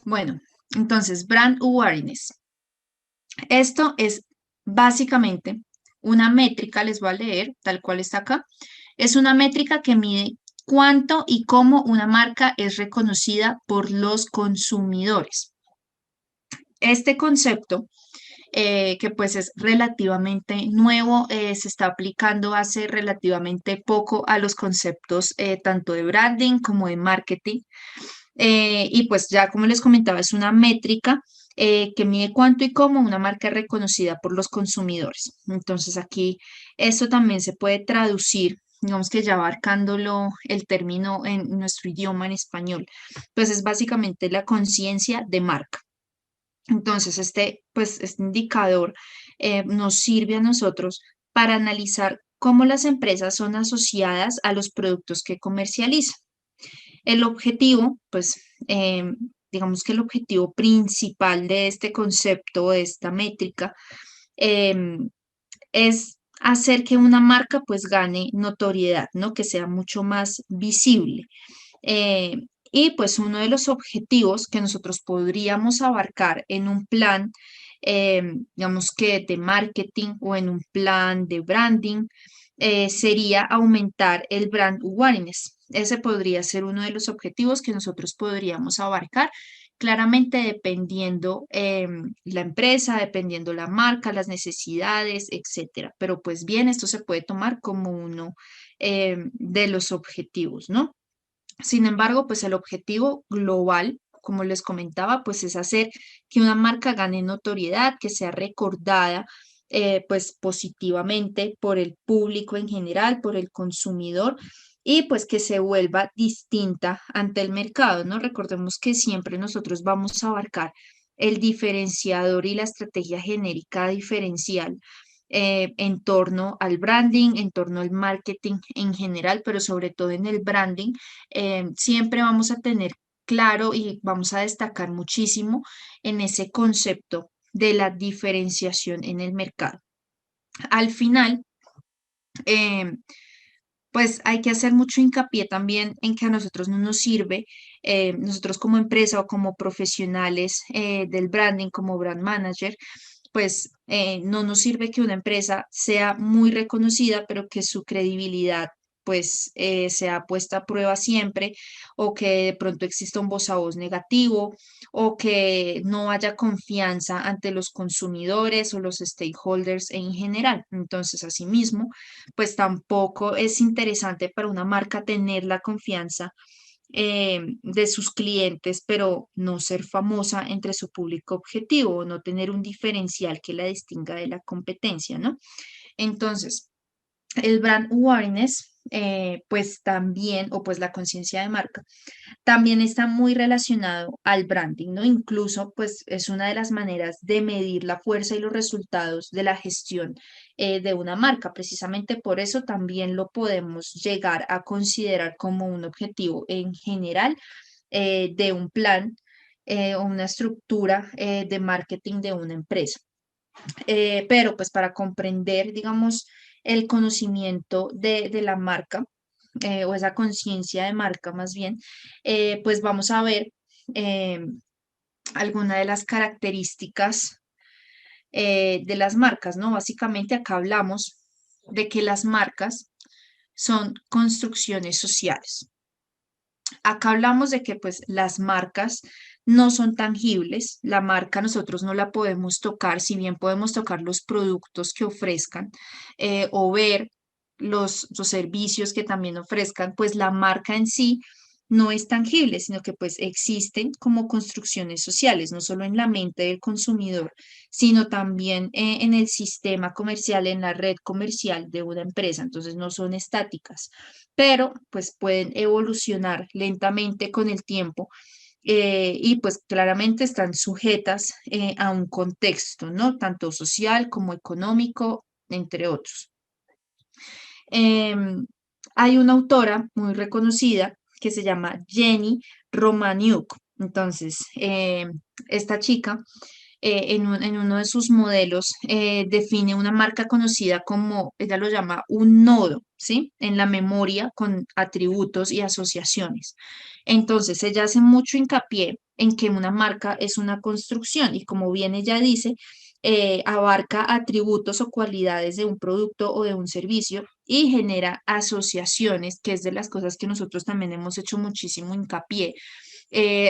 Bueno, entonces, brand awareness. Esto es básicamente una métrica, les voy a leer tal cual está acá. Es una métrica que mide cuánto y cómo una marca es reconocida por los consumidores. Este concepto, que pues es relativamente nuevo, se está aplicando hace relativamente poco a los conceptos tanto de branding como de marketing. Y pues ya como les comentaba, es una métrica que mide cuánto y cómo una marca es reconocida por los consumidores. Entonces aquí esto también se puede traducir, digamos que ya abarcándolo el término en nuestro idioma en español, pues es básicamente la conciencia de marca. Entonces este indicador nos sirve a nosotros para analizar cómo las empresas son asociadas a los productos que comercializan. El objetivo, pues, digamos que el objetivo principal de este concepto, de esta métrica, em, es hacer que una marca pues gane notoriedad, ¿no? Que sea mucho más visible. Eh, y pues uno de los objetivos que nosotros podríamos abarcar en un plan, digamos que de marketing o en un plan de branding, sería aumentar el brand awareness. Ese podría ser uno de los objetivos que nosotros podríamos abarcar, claramente dependiendo la empresa, dependiendo la marca, las necesidades, etcétera. Pero pues bien, esto se puede tomar como uno de los objetivos, ¿no? Sin embargo, pues el objetivo global, como les comentaba, pues es hacer que una marca gane notoriedad, que sea recordada pues positivamente por el público en general, por el consumidor y pues que se vuelva distinta ante el mercado, ¿no? Recordemos que siempre nosotros vamos a abarcar el diferenciador y la estrategia genérica diferencial en torno al branding, en torno al marketing en general, pero sobre todo en el branding, siempre vamos a tener claro y vamos a destacar muchísimo en ese concepto de la diferenciación en el mercado. Al final, eh, pues hay que hacer mucho hincapié también en que a nosotros no nos sirve, nosotros como empresa o como profesionales del branding, como brand manager, pues no nos sirve que una empresa sea muy reconocida, pero que su credibilidad pues sea puesta a prueba siempre, o que de pronto exista un voz a voz negativo, o que no haya confianza ante los consumidores o los stakeholders en general. Entonces, asimismo, pues tampoco es interesante para una marca tener la confianza de sus clientes, pero no ser famosa entre su público objetivo, o no tener un diferencial que la distinga de la competencia, ¿no? Entonces, el brand awareness, pues también, o pues la conciencia de marca, también está muy relacionado al branding, ¿no? Incluso, pues es una de las maneras de medir la fuerza y los resultados de la gestión de una marca. Precisamente por eso también lo podemos llegar a considerar como un objetivo en general de un plan o una estructura de marketing de una empresa. Pero pues para comprender, digamos, el conocimiento de la marca o esa conciencia de marca más bien, pues vamos a ver eh, algunas de las características de las marcas, ¿no? Básicamente acá hablamos de que las marcas son construcciones sociales. Acá hablamos de que pues las marcas no son tangibles, la marca nosotros no la podemos tocar, si bien podemos tocar los productos que ofrezcan o ver los servicios que también ofrezcan, pues la marca en sí no es tangible, sino que pues existen como construcciones sociales, no solo en la mente del consumidor, sino también en el sistema comercial, en la red comercial de una empresa, entonces no son estáticas, pero pues pueden evolucionar lentamente con el tiempo y pues claramente están sujetas a un contexto, ¿no? Tanto social como económico, entre otros. Em, Hay una autora muy reconocida que se llama Jenny Romaniuk. Entonces, esta chica en uno de sus modelos, define una marca conocida como, ella lo llama un nodo, ¿sí? En la memoria con atributos y asociaciones. Entonces, ella hace mucho hincapié en que una marca es una construcción y como bien ella dice, abarca atributos o cualidades de un producto o de un servicio y genera asociaciones, que es de las cosas que nosotros también hemos hecho muchísimo hincapié.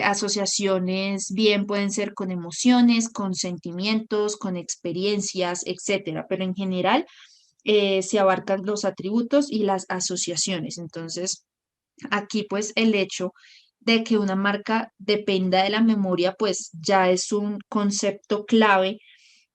Asociaciones bien pueden ser con emociones, con sentimientos, con experiencias, etcétera, pero en general se abarcan los atributos y las asociaciones. Entonces, aquí pues el hecho de que una marca dependa de la memoria, pues ya es un concepto clave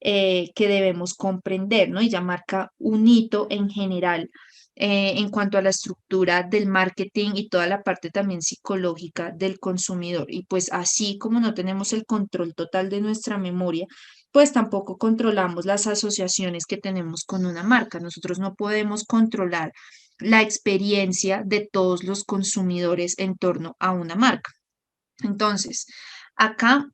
que debemos comprender, ¿no? Y ya marca un hito en general en cuanto a la estructura del marketing y toda la parte también psicológica del consumidor. Y pues así como no tenemos el control total de nuestra memoria, pues tampoco controlamos las asociaciones que tenemos con una marca. Nosotros no podemos controlar la experiencia de todos los consumidores en torno a una marca. Entonces, acá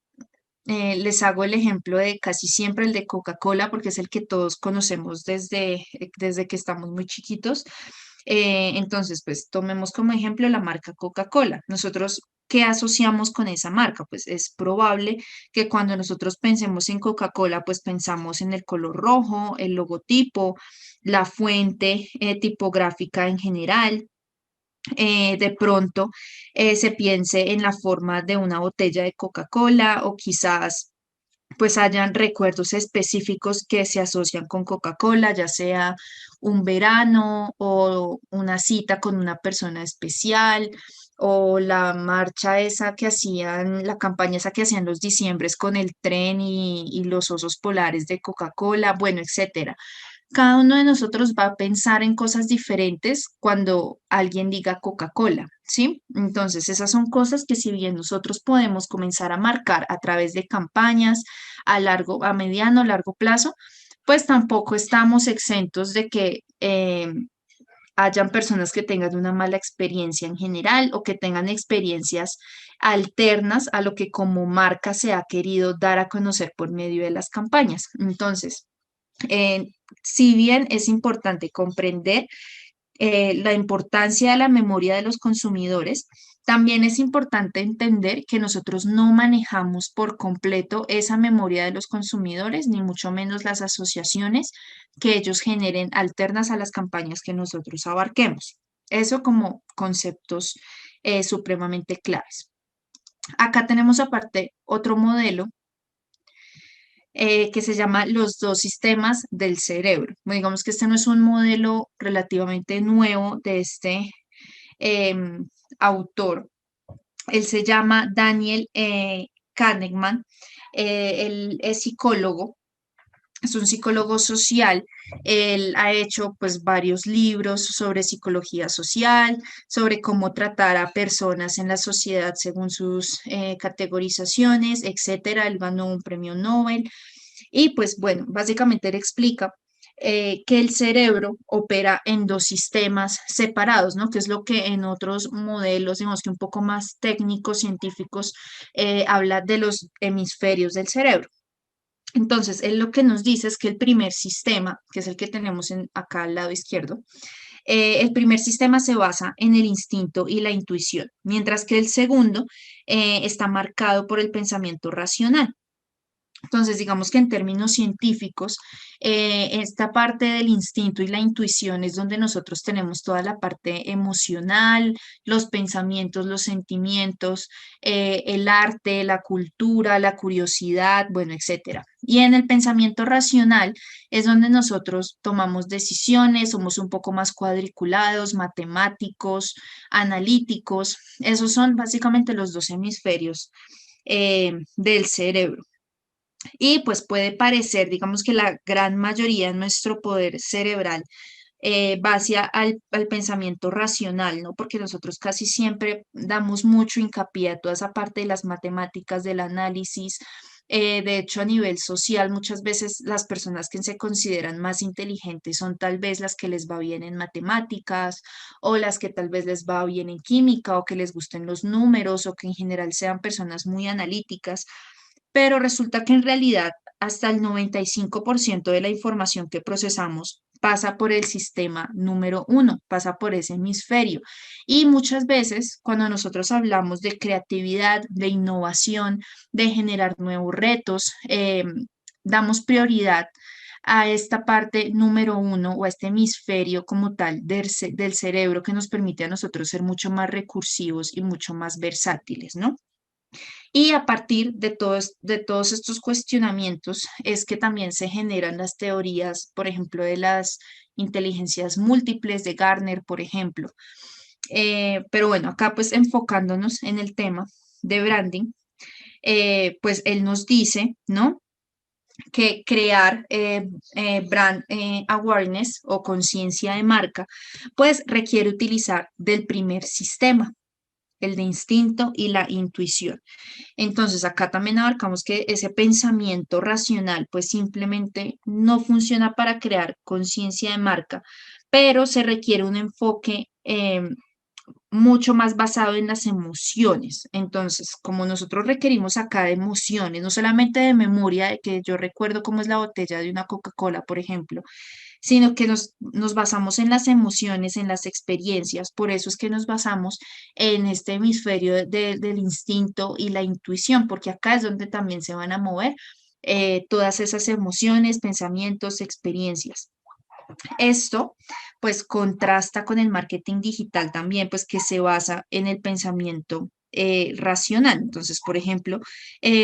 les hago el ejemplo de casi siempre el de Coca-Cola, porque es el que todos conocemos desde que estamos muy chiquitos. Entonces, pues tomemos como ejemplo la marca Coca-Cola. Nosotros, ¿qué asociamos con esa marca? Pues es probable que cuando nosotros pensemos en Coca-Cola, pues pensamos en el color rojo, el logotipo, la fuente tipográfica en general. De pronto se piense en la forma de una botella de Coca-Cola o quizás pues hayan recuerdos específicos que se asocian con Coca-Cola, ya sea un verano o una cita con una persona especial o la marcha esa que hacían, la campaña esa que hacían los diciembres con el tren y los osos polares de Coca-Cola, bueno, etcétera. Cada uno de nosotros va a pensar en cosas diferentes cuando alguien diga Coca-Cola, ¿sí? Entonces, esas son cosas que si bien nosotros podemos comenzar a marcar a través de campañas a mediano, largo plazo, pues tampoco estamos exentos de que hayan personas que tengan una mala experiencia en general o que tengan experiencias alternas a lo que como marca se ha querido dar a conocer por medio de las campañas. Entonces, eh, si bien es importante comprender la importancia de la memoria de los consumidores, también es importante entender que nosotros no manejamos por completo esa memoria de los consumidores, ni mucho menos las asociaciones que ellos generen alternas a las campañas que nosotros abarquemos. Eso como conceptos supremamente claves. Acá tenemos aparte otro modelo que se llama los dos sistemas del cerebro. Bueno, digamos que este no es un modelo relativamente nuevo de este autor. Él se llama Daniel Kahneman. Él es psicólogo, es un psicólogo social. Él ha hecho pues varios libros sobre psicología social, sobre cómo tratar a personas en la sociedad según sus categorizaciones, etcétera. Él ganó un premio Nobel y pues bueno, básicamente él explica que el cerebro opera en dos sistemas separados, ¿no? Que es lo que en otros modelos, digamos que un poco más técnicos, científicos, habla de los hemisferios del cerebro. Entonces, él lo que nos dice es que el primer sistema, que es el que tenemos acá al lado izquierdo, el primer sistema se basa en el instinto y la intuición, mientras que el segundo está marcado por el pensamiento racional. Entonces, digamos que en términos científicos, esta parte del instinto y la intuición es donde nosotros tenemos toda la parte emocional, los pensamientos, los sentimientos, el arte, la cultura, la curiosidad, bueno, etcétera. Y en el pensamiento racional es donde nosotros tomamos decisiones, somos un poco más cuadriculados, matemáticos, analíticos. Esos son básicamente los dos hemisferios del cerebro. Y pues puede parecer, digamos que la gran mayoría de nuestro poder cerebral va hacia al pensamiento racional, ¿no? Porque nosotros casi siempre damos mucho hincapié a toda esa parte de las matemáticas, del análisis. De hecho, a nivel social, muchas veces las personas que se consideran más inteligentes son tal vez las que les va bien en matemáticas o las que tal vez les va bien en química o que les gusten los números o que en general sean personas muy analíticas, pero resulta que en realidad hasta el 95% de la información que procesamos pasa por el sistema número uno, pasa por ese hemisferio. Y muchas veces cuando nosotros hablamos de creatividad, de innovación, de generar nuevos retos, damos prioridad a esta parte número uno o a este hemisferio como tal del cerebro que nos permite a nosotros ser mucho más recursivos y mucho más versátiles, ¿no? Y a partir de todos estos cuestionamientos es que también se generan las teorías, por ejemplo, de las inteligencias múltiples de Garner, por ejemplo. Pero bueno, acá pues enfocándonos en el tema de branding, pues él nos dice, ¿no? Que crear brand awareness o conciencia de marca, pues requiere utilizar del primer sistema, el de instinto y la intuición. Entonces, acá también abarcamos que ese pensamiento racional, pues simplemente no funciona para crear conciencia de marca, pero se requiere un enfoque mucho más basado en las emociones. Entonces, como nosotros requerimos acá de emociones, no solamente de memoria, de que yo recuerdo cómo es la botella de una Coca-Cola, por ejemplo, sino que nos basamos en las emociones, en las experiencias. Por eso es que nos basamos en este hemisferio del instinto y la intuición, porque acá es donde también se van a mover todas esas emociones, pensamientos, experiencias. Esto, pues, contrasta con el marketing digital también, pues, que se basa en el pensamiento racional. Entonces, por ejemplo,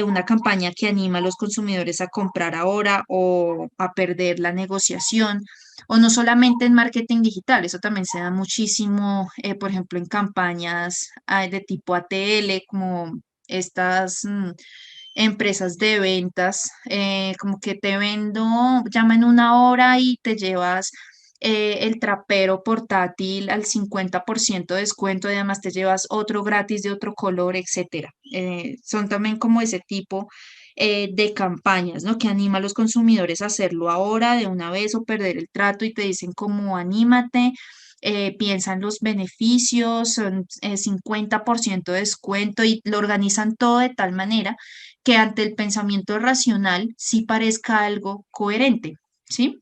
una campaña que anima a los consumidores a comprar ahora o a perder la negociación, o no solamente en marketing digital, eso también se da muchísimo, por ejemplo, en campañas de tipo ATL, como estas empresas de ventas, como que te vendo, llama en una hora y te llevas el trapero portátil al 50% de descuento y además te llevas otro gratis de otro color, etcétera. Son también como ese tipo de campañas, ¿no? Que anima a los consumidores a hacerlo ahora, de una vez, o perder el trato y te dicen como anímate. Piensan los beneficios, son 50% de descuento y lo organizan todo de tal manera que ante el pensamiento racional sí parezca algo coherente, ¿sí?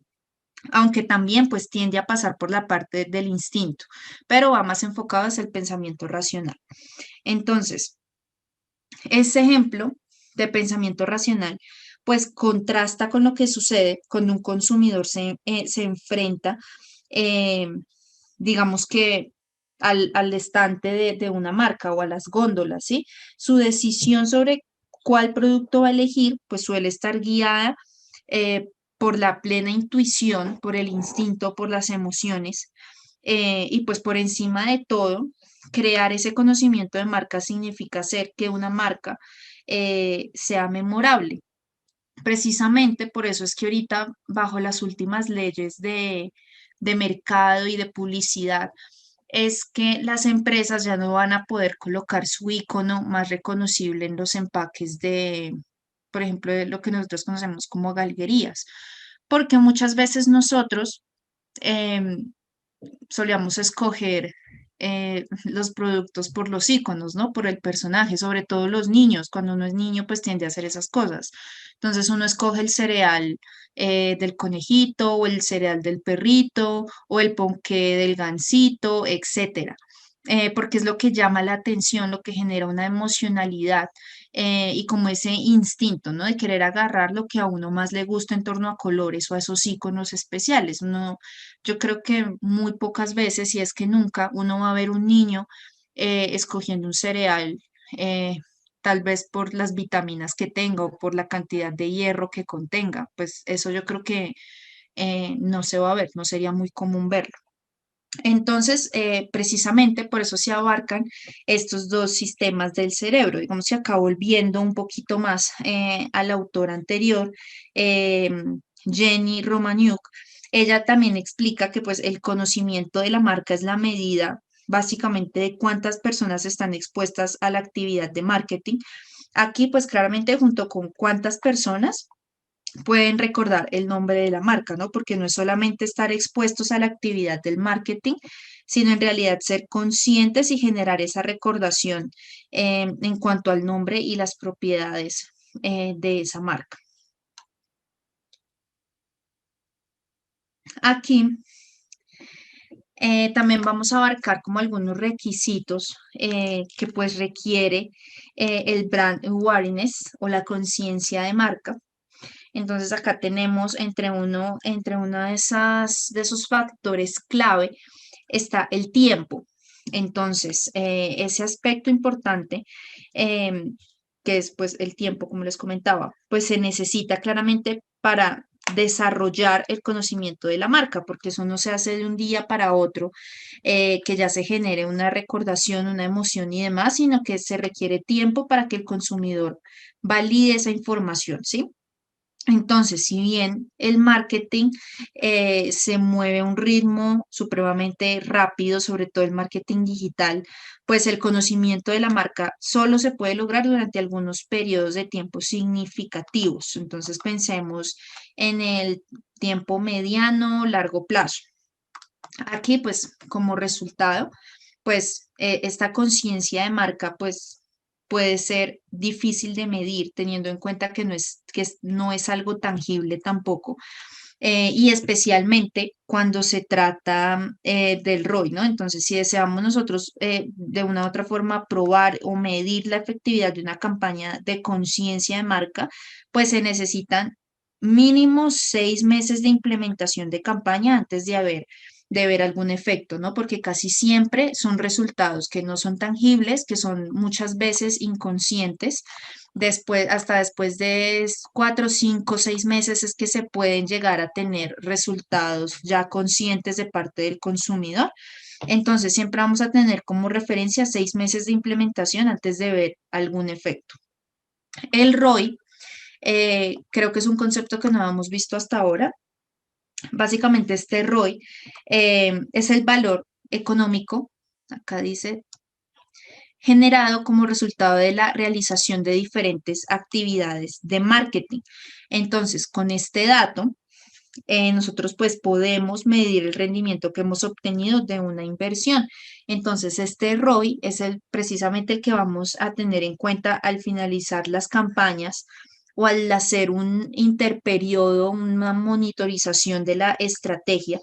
Aunque también pues tiende a pasar por la parte del instinto, pero va más enfocado hacia el pensamiento racional. Entonces, ese ejemplo de pensamiento racional pues contrasta con lo que sucede cuando un consumidor se enfrenta, eh, digamos que al estante de una marca o a las góndolas, ¿sí? Su decisión sobre cuál producto va a elegir, pues suele estar guiada eh, por la plena intuición, por el instinto, por las emociones, y pues por encima de todo, crear ese conocimiento de marca significa hacer que una marca sea memorable. Precisamente por eso es que ahorita, bajo las últimas leyes de mercado y de publicidad, es que las empresas ya no van a poder colocar su icono más reconocible en los empaques de, por ejemplo, de lo que nosotros conocemos como galguerías, porque muchas veces nosotros em, solíamos escoger los productos por los iconos, ¿no? Por el personaje, sobre todo los niños. Cuando uno es niño, pues tiende a hacer esas cosas. Entonces uno escoge el cereal del conejito o el cereal del perrito o el ponqué del gansito, etcétera. Porque es lo que llama la atención, lo que genera una emocionalidad y como ese instinto, ¿no? De querer agarrar lo que a uno más le gusta en torno a colores o a esos iconos especiales. Uno, yo creo que muy pocas veces, si es que nunca, uno va a ver un niño escogiendo un cereal, eh, tal vez por las vitaminas que tenga o por la cantidad de hierro que contenga. Pues eso yo creo que no se va a ver, no sería muy común verlo. Entonces, precisamente por eso se abarcan estos dos sistemas del cerebro. Digamos que acá volviendo un poquito más al autor anterior, eh, Jenny Romaniuk, ella también explica que pues el conocimiento de la marca es la medida básicamente de cuántas personas están expuestas a la actividad de marketing. Aquí pues claramente junto con cuántas personas pueden recordar el nombre de la marca, ¿no? Porque no es solamente estar expuestos a la actividad del marketing, sino en realidad ser conscientes y generar esa recordación en cuanto al nombre y las propiedades de esa marca. Aquí también vamos a abarcar como algunos requisitos que pues requiere el brand awareness o la conciencia de marca. Entonces acá tenemos entre uno de esos factores clave está el tiempo. Entonces, ese aspecto importante, que es pues el tiempo, como les comentaba, pues se necesita claramente para desarrollar el conocimiento de la marca, porque eso no se hace de un día para otro, que ya se genere una recordación, una emoción y demás, sino que se requiere tiempo para que el consumidor valide esa información, ¿sí? Entonces, si bien el marketing se mueve a un ritmo supremamente rápido, sobre todo el marketing digital, pues el conocimiento de la marca solo se puede lograr durante algunos periodos de tiempo significativos. Entonces, pensemos en el tiempo mediano, largo plazo. Aquí, pues, como resultado, pues, esta conciencia de marca, pues, puede ser difícil de medir, teniendo en cuenta no es algo tangible tampoco, y especialmente cuando se trata del ROI, ¿no? Entonces, si deseamos nosotros de una u otra forma probar o medir la efectividad de una campaña de conciencia de marca, pues se necesitan mínimo 6 meses de implementación de campaña antes de ver algún efecto, ¿no? Porque casi siempre son resultados que no son tangibles, que son muchas veces inconscientes. Después, hasta después de 4, 5, 6 meses es que se pueden llegar a tener resultados ya conscientes de parte del consumidor. Entonces, siempre vamos a tener como referencia 6 meses de implementación antes de ver algún efecto. El ROI, creo que es un concepto que no hemos visto hasta ahora. Básicamente, este ROI es el valor económico, acá dice, generado como resultado de la realización de diferentes actividades de marketing. Entonces, con este dato, nosotros pues podemos medir el rendimiento que hemos obtenido de una inversión. Entonces, este ROI es precisamente el que vamos a tener en cuenta al finalizar las campañas o al hacer un interperiodo, una monitorización de la estrategia.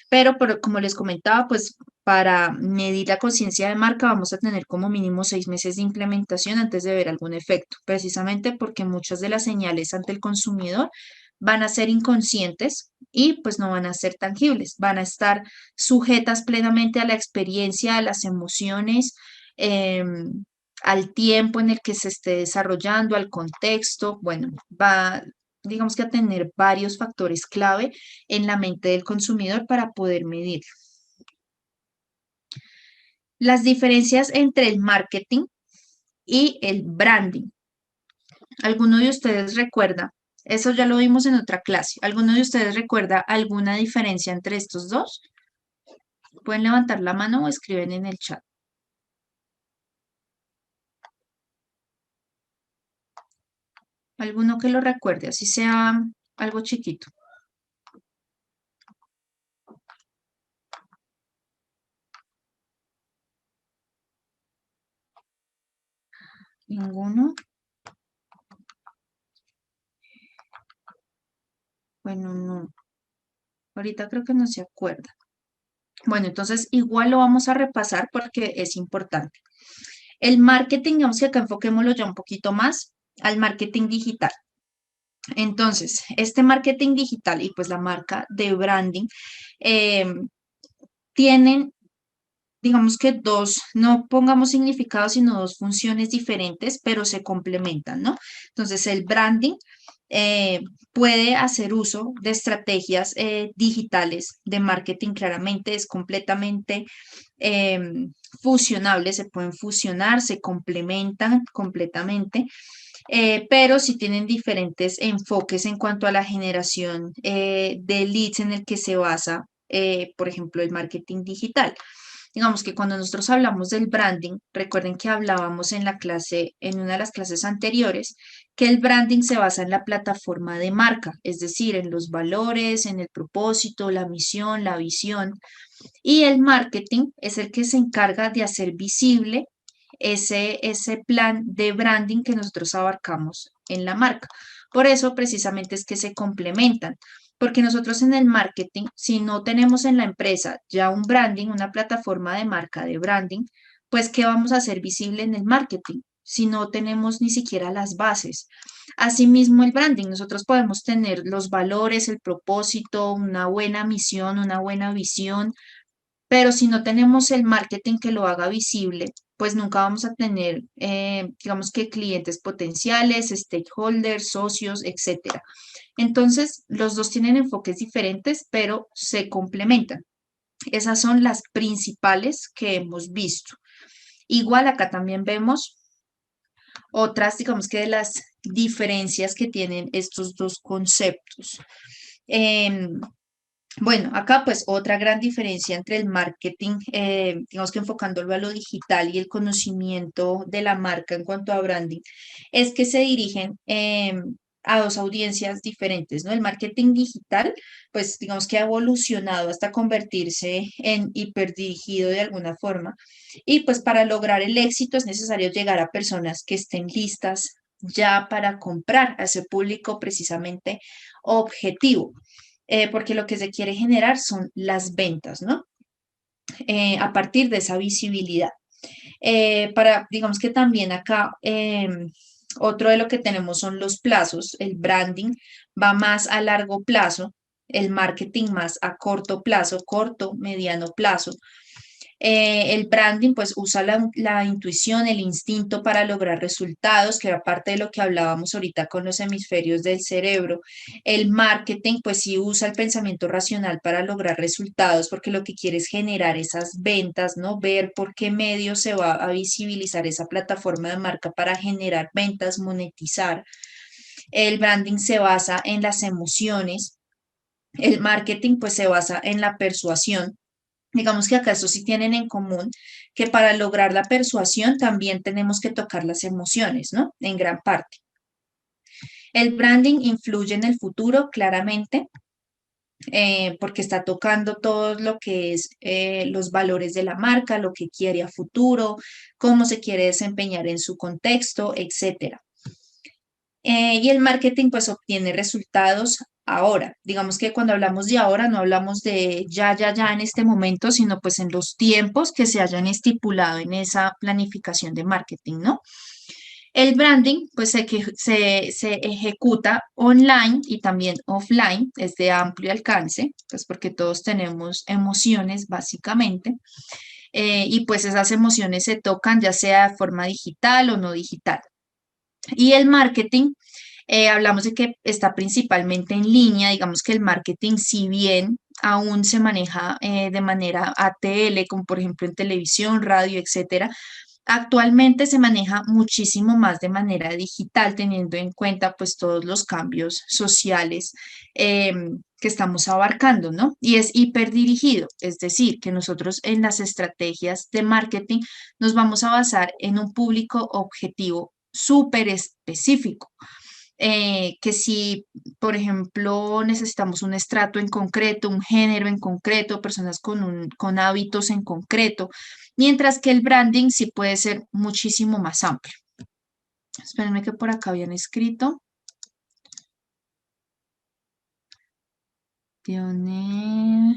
Pero como les comentaba, pues para medir la conciencia de marca vamos a tener como mínimo 6 meses de implementación antes de ver algún efecto, precisamente porque muchas de las señales ante el consumidor van a ser inconscientes y pues no van a ser tangibles, van a estar sujetas plenamente a la experiencia, a las emociones, al tiempo en el que se esté desarrollando, al contexto. Bueno, va, digamos que a tener varios factores clave en la mente del consumidor para poder medir. Las diferencias entre el marketing y el branding. ¿Alguno de ustedes recuerda? Eso ya lo vimos en otra clase. ¿Alguno de ustedes recuerda alguna diferencia entre estos dos? Pueden levantar la mano o escriben en el chat. Alguno que lo recuerde, así sea algo chiquito. ¿Ninguno? Bueno, no. Ahorita creo que no se acuerda. Bueno, entonces igual lo vamos a repasar porque es importante. El marketing, digamos que acá enfoquémoslo ya un poquito más al marketing digital. Entonces, este marketing digital y pues la marca de branding eh, tienen, digamos que dos, no pongamos significados, sino dos funciones diferentes, pero se complementan, ¿no? Entonces, el branding eh, puede hacer uso de estrategias digitales de marketing, claramente es completamente fusionable, se pueden fusionar, se complementan completamente, pero sí tienen diferentes enfoques en cuanto a la generación de leads en el que se basa, por ejemplo, el marketing digital. Digamos que cuando nosotros hablamos del branding, recuerden que hablábamos en la clase, en una de las clases anteriores, que el branding se basa en la plataforma de marca, es decir, en los valores, en el propósito, la misión, la visión. Y el marketing es el que se encarga de hacer visible ese plan de branding que nosotros abarcamos en la marca. Por eso precisamente es que se complementan, porque nosotros en el marketing, si no tenemos en la empresa ya un branding, una plataforma de marca de branding, pues ¿qué vamos a hacer visible en el marketing si no tenemos ni siquiera las bases? Asimismo, el branding, nosotros podemos tener los valores, el propósito, una buena misión, una buena visión, pero si no tenemos el marketing que lo haga visible, pues nunca vamos a tener, digamos que clientes potenciales, stakeholders, socios, etcétera. Entonces, los dos tienen enfoques diferentes, pero se complementan. Esas son las principales que hemos visto. Igual acá también vemos otras, digamos que de las diferencias que tienen estos dos conceptos. Em, bueno, acá pues otra gran diferencia entre el marketing, digamos que enfocándolo a lo digital y el conocimiento de la marca en cuanto a branding, es que se dirigen a dos audiencias diferentes, ¿no? El marketing digital, pues digamos que ha evolucionado hasta convertirse en hiperdirigido de alguna forma. Y pues para lograr el éxito es necesario llegar a personas que estén listas ya para comprar a ese público precisamente objetivo, porque lo que se quiere generar son las ventas, ¿no? A partir de esa visibilidad. Digamos que también acá, otro de lo que tenemos son los plazos. El branding va más a largo plazo, el marketing más a corto plazo, corto, mediano plazo. El branding pues usa la intuición, el instinto para lograr resultados, que era parte de lo que hablábamos ahorita con los hemisferios del cerebro. El marketing pues sí usa el pensamiento racional para lograr resultados, porque lo que quiere es generar esas ventas, ¿no? Ver por qué medio se va a visibilizar esa plataforma de marca para generar ventas, monetizar. El branding se basa en las emociones. El marketing pues se basa en la persuasión. Digamos que acá estos sí tienen en común que para lograr la persuasión también tenemos que tocar las emociones, ¿no? En gran parte. El branding influye en el futuro claramente, porque está tocando todo lo que es los valores de la marca, lo que quiere a futuro, cómo se quiere desempeñar en su contexto, etcétera. Y el marketing pues obtiene resultados ahora. Digamos que cuando hablamos de ahora no hablamos de ya en este momento, sino pues en los tiempos que se hayan estipulado en esa planificación de marketing, ¿no? El branding pues se ejecuta online y también offline, es de amplio alcance, pues porque todos tenemos emociones básicamente. Y pues esas emociones se tocan ya sea de forma digital o no digital. Y el marketing, hablamos de que está principalmente en línea, digamos que el marketing, si bien aún se maneja de manera ATL, como por ejemplo en televisión, radio, etcétera, actualmente se maneja muchísimo más de manera digital, teniendo en cuenta pues todos los cambios sociales que estamos abarcando, ¿no? Y es hiperdirigido, es decir, que nosotros en las estrategias de marketing nos vamos a basar en un público objetivo súper específico. Que si, por ejemplo, necesitamos un estrato en concreto, un género en concreto, personas con hábitos en concreto, mientras que el branding sí puede ser muchísimo más amplio. Espérenme que por acá habían escrito. Bueno,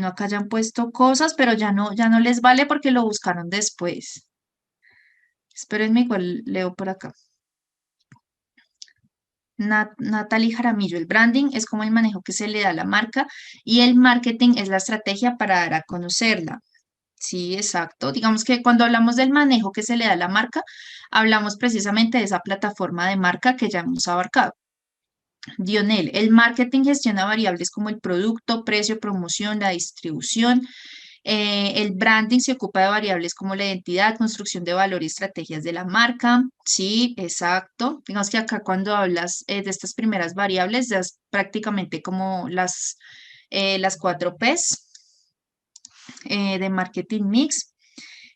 acá ya han puesto cosas, pero ya no les vale porque lo buscaron después. Espérenme, igual leo por acá. Natalie Jaramillo, el branding es como el manejo que se le da a la marca y el marketing es la estrategia para dar a conocerla. Sí, exacto. Digamos que cuando hablamos del manejo que se le da a la marca, hablamos precisamente de esa plataforma de marca que ya hemos abarcado. Dionel, el marketing gestiona variables como el producto, precio, promoción, la distribución. El branding se ocupa de variables como la identidad, construcción de valor y estrategias de la marca. Sí, exacto. Digamos que acá cuando hablas de estas primeras variables, ya es prácticamente como las 4 Ps de marketing mix.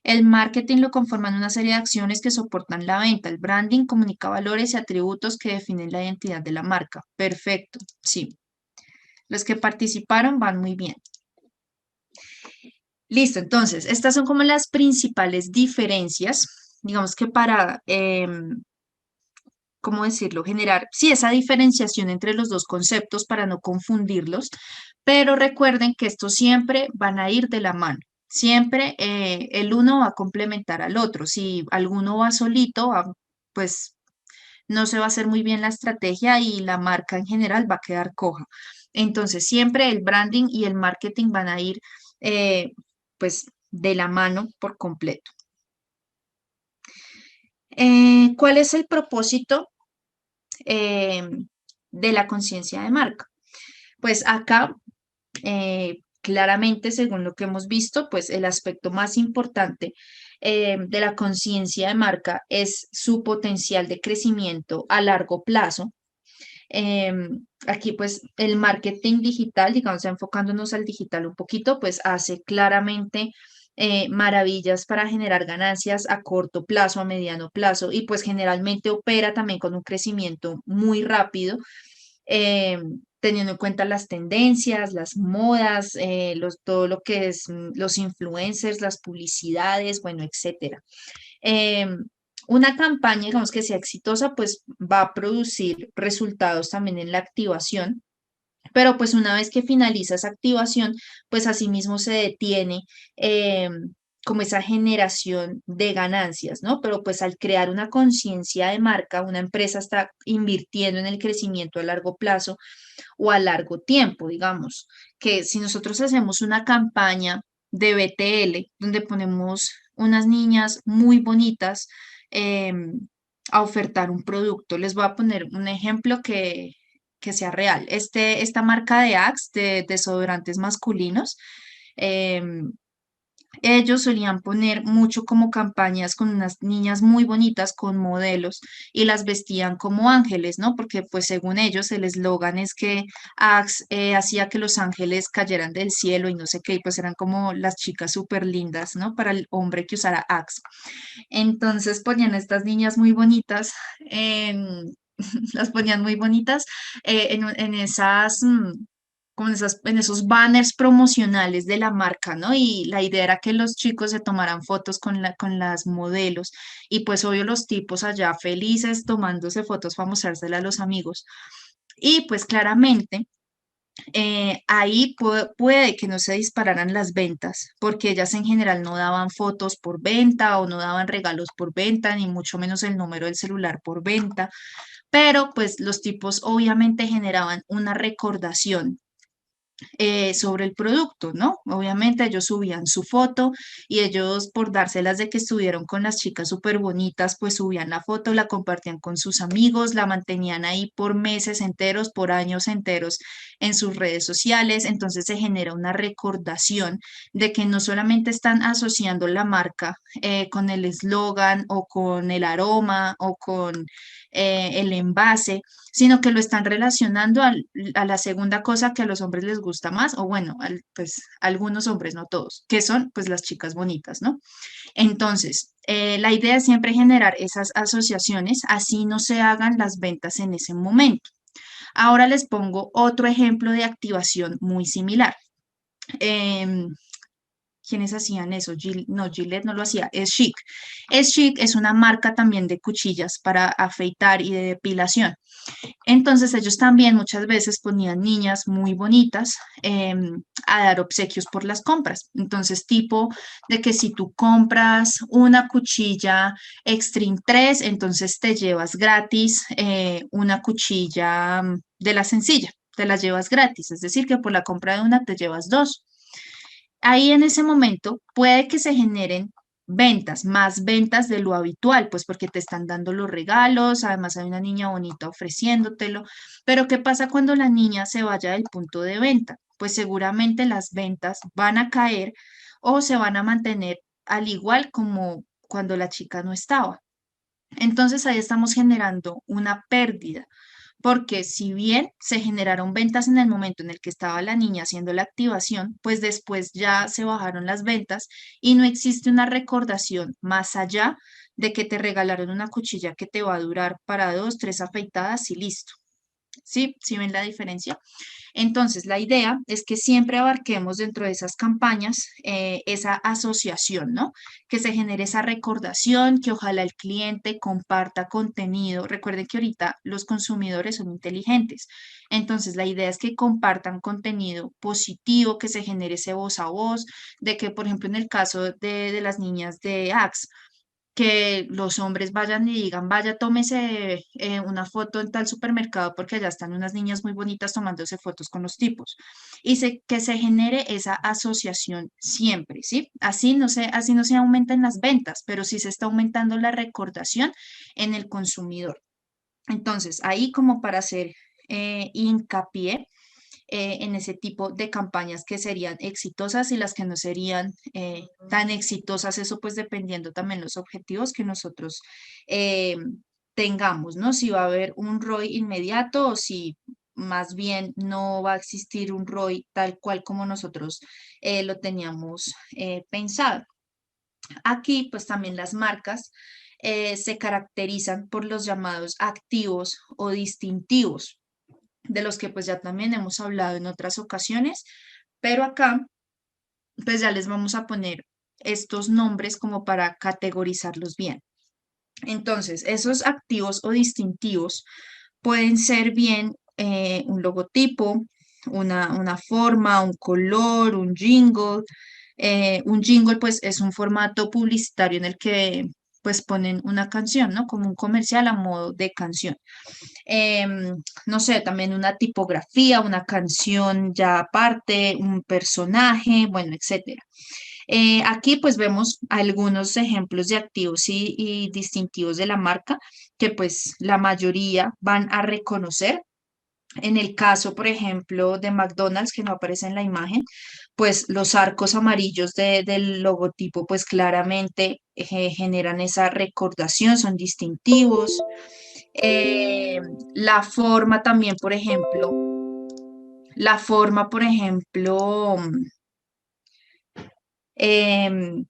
El marketing lo conforman una serie de acciones que soportan la venta. El branding comunica valores y atributos que definen la identidad de la marca. Perfecto, sí. Los que participaron van muy bien. Listo, entonces, estas son como las principales diferencias, digamos que para, ¿cómo decirlo? Generar, sí, esa diferenciación entre los dos conceptos para no confundirlos, pero recuerden que estos siempre van a ir de la mano. Siempre el uno va a complementar al otro. Si alguno va solito, pues no se va a hacer muy bien la estrategia y la marca en general va a quedar coja. Entonces, siempre el branding y el marketing van a ir pues de la mano por completo. ¿Cuál es el propósito eh, de la conciencia de marca? Pues acá, claramente, según lo que hemos visto, pues el aspecto más importante de la conciencia de marca es su potencial de crecimiento a largo plazo. Aquí pues el marketing digital, digamos, enfocándonos al digital un poquito, pues hace claramente maravillas para generar ganancias a corto plazo, a mediano plazo y pues generalmente opera también con un crecimiento muy rápido, teniendo en cuenta las tendencias, las modas, todo lo que es los influencers, las publicidades, bueno, etcétera. Em, una campaña, digamos que sea exitosa, pues va a producir resultados también en la activación, pero pues una vez que finaliza esa activación, pues asimismo se detiene como esa generación de ganancias, ¿no? Pero pues al crear una conciencia de marca, una empresa está invirtiendo en el crecimiento a largo plazo o a largo tiempo, digamos, que si nosotros hacemos una campaña de BTL donde ponemos unas niñas muy bonitas a ofertar un producto, les voy a poner un ejemplo que sea real. Esta marca de Axe, de desodorantes masculinos, em, ellos solían poner mucho como campañas con unas niñas muy bonitas, con modelos, y las vestían como ángeles, ¿no? Porque pues según ellos el eslogan es que Axe hacía que los ángeles cayeran del cielo y no sé qué, y pues eran como las chicas súper lindas, ¿no? Para el hombre que usara Axe. Entonces ponían estas niñas muy bonitas las ponían muy bonitas en esas, como en esos banners promocionales de la marca, ¿no? Y la idea era que los chicos se tomaran fotos con las modelos y pues obvio los tipos allá felices tomándose fotos para mostrárselas a los amigos. Y pues claramente ahí puede que no se dispararan las ventas, porque ellas en general no daban fotos por venta o no daban regalos por venta, ni mucho menos el número del celular por venta, pero pues los tipos obviamente generaban una recordación sobre el producto, ¿no? Obviamente ellos subían su foto y ellos por dárselas de que estuvieron con las chicas súper bonitas, pues subían la foto, la compartían con sus amigos, la mantenían ahí por meses enteros, por años enteros en sus redes sociales, entonces se genera una recordación de que no solamente están asociando la marca con el eslogan o con el aroma o con el envase, sino que lo están relacionando a la segunda cosa que a los hombres les gusta más, o bueno, pues algunos hombres, no todos, que son pues las chicas bonitas, ¿no? Entonces, la idea es siempre generar esas asociaciones, así no se hagan las ventas en ese momento. Ahora les pongo otro ejemplo de activación muy similar. Em, ¿Quiénes hacían eso? No, Gillette no lo hacía, es Chic. Es Chic es una marca también de cuchillas para afeitar y de depilación. Entonces ellos también muchas veces ponían niñas muy bonitas a dar obsequios por las compras. Entonces, tipo de que si tú compras una cuchilla Extreme 3, entonces te llevas gratis una cuchilla de la sencilla, te las llevas gratis. Es decir, que por la compra de una te llevas dos. Ahí en ese momento puede que se generen ventas, más ventas de lo habitual, pues porque te están dando los regalos, además hay una niña bonita ofreciéndotelo, pero ¿qué pasa cuando la niña se vaya del punto de venta? Pues seguramente las ventas van a caer o se van a mantener al igual como cuando la chica no estaba. Entonces ahí estamos generando una pérdida, porque si bien se generaron ventas en el momento en el que estaba la niña haciendo la activación, pues después ya se bajaron las ventas y no existe una recordación más allá de que te regalaron una cuchilla que te va a durar para dos, tres afeitadas y listo. ¿Sí? ¿Sí ven la diferencia? Entonces, la idea es que siempre abarquemos dentro de esas campañas esa asociación, ¿no? Que se genere esa recordación, que ojalá el cliente comparta contenido. Recuerden que ahorita los consumidores son inteligentes. Entonces, la idea es que compartan contenido positivo, que se genere ese voz a voz, de que, por ejemplo, en el caso de las niñas de Axe, que los hombres vayan y digan, vaya, tómese una foto en tal supermercado porque allá están unas niñas muy bonitas tomándose fotos con los tipos. Y que se genere esa asociación siempre, ¿sí? Así no se aumentan las ventas, pero sí se está aumentando la recordación en el consumidor. Entonces, ahí como para hacer hincapié en ese tipo de campañas que serían exitosas y las que no serían tan exitosas, eso pues dependiendo también los objetivos que nosotros eh, tengamos, ¿no? Si va a haber un ROI inmediato o si más bien no va a existir un ROI tal cual como nosotros lo teníamos pensado. Aquí pues también las marcas se caracterizan por los llamados activos o distintivos, de los que pues ya también hemos hablado en otras ocasiones, pero acá pues ya les vamos a poner estos nombres como para categorizarlos bien. Entonces, esos activos o distintivos pueden ser bien un logotipo, una forma, un color, un jingle. Un jingle pues es un formato publicitario en el que pues ponen una canción, ¿no? Como un comercial a modo de canción. No sé, también una tipografía, una canción ya aparte, un personaje, bueno, etcétera. Aquí pues vemos algunos ejemplos de activos y distintivos de la marca que pues la mayoría van a reconocer. En el caso, por ejemplo, de McDonald's, que no aparece en la imagen, pues los arcos amarillos del logotipo pues claramente generan esa recordación, son distintivos. Eh, la forma también, por ejemplo, la forma, por ejemplo, de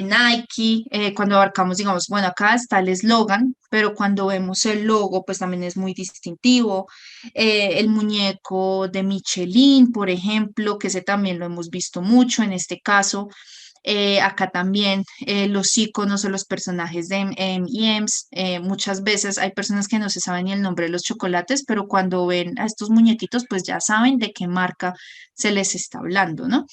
Nike, cuando abarcamos, digamos, bueno, acá está el eslogan, pero cuando vemos el logo, pues también es muy distintivo. El muñeco de Michelin, por ejemplo, que ese también lo hemos visto mucho en este caso. Acá también los iconos o los personajes de M&M's, muchas veces hay personas que no se saben ni el nombre de los chocolates, pero cuando ven a estos muñequitos, pues ya saben de qué marca se les está hablando, ¿no?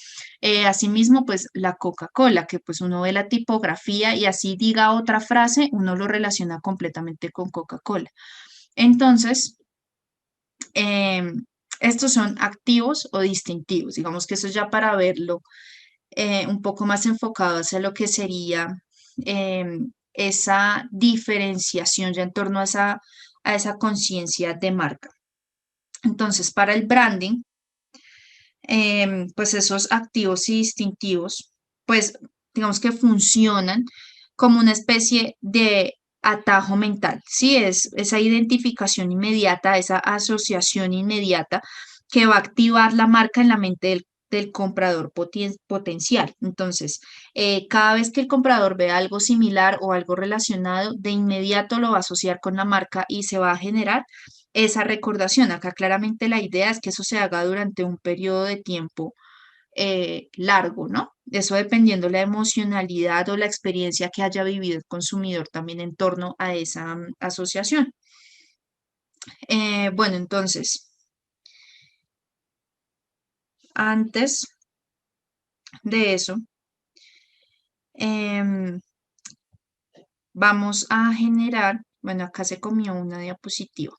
Asimismo, pues la Coca-Cola, que pues uno ve la tipografía y así diga otra frase, uno lo relaciona completamente con Coca-Cola. Entonces, estos son activos o distintivos, digamos que eso es ya para verlo un poco más enfocado hacia lo que sería esa diferenciación ya en torno a esa conciencia de marca. Entonces, para el branding, pues esos activos y distintivos, pues digamos que funcionan como una especie de atajo mental, ¿sí? Es esa identificación inmediata, esa asociación inmediata que va a activar la marca en la mente del comprador potencial. Entonces, cada vez que el comprador ve algo similar o algo relacionado, de inmediato lo va a asociar con la marca y se va a generar esa recordación. Acá claramente la idea es que eso se haga durante un periodo de tiempo largo, ¿no? Eso dependiendo la emocionalidad o la experiencia que haya vivido el consumidor también en torno a esa asociación. Bueno, entonces, antes de eso, em, vamos a generar, bueno, acá se comió una diapositiva,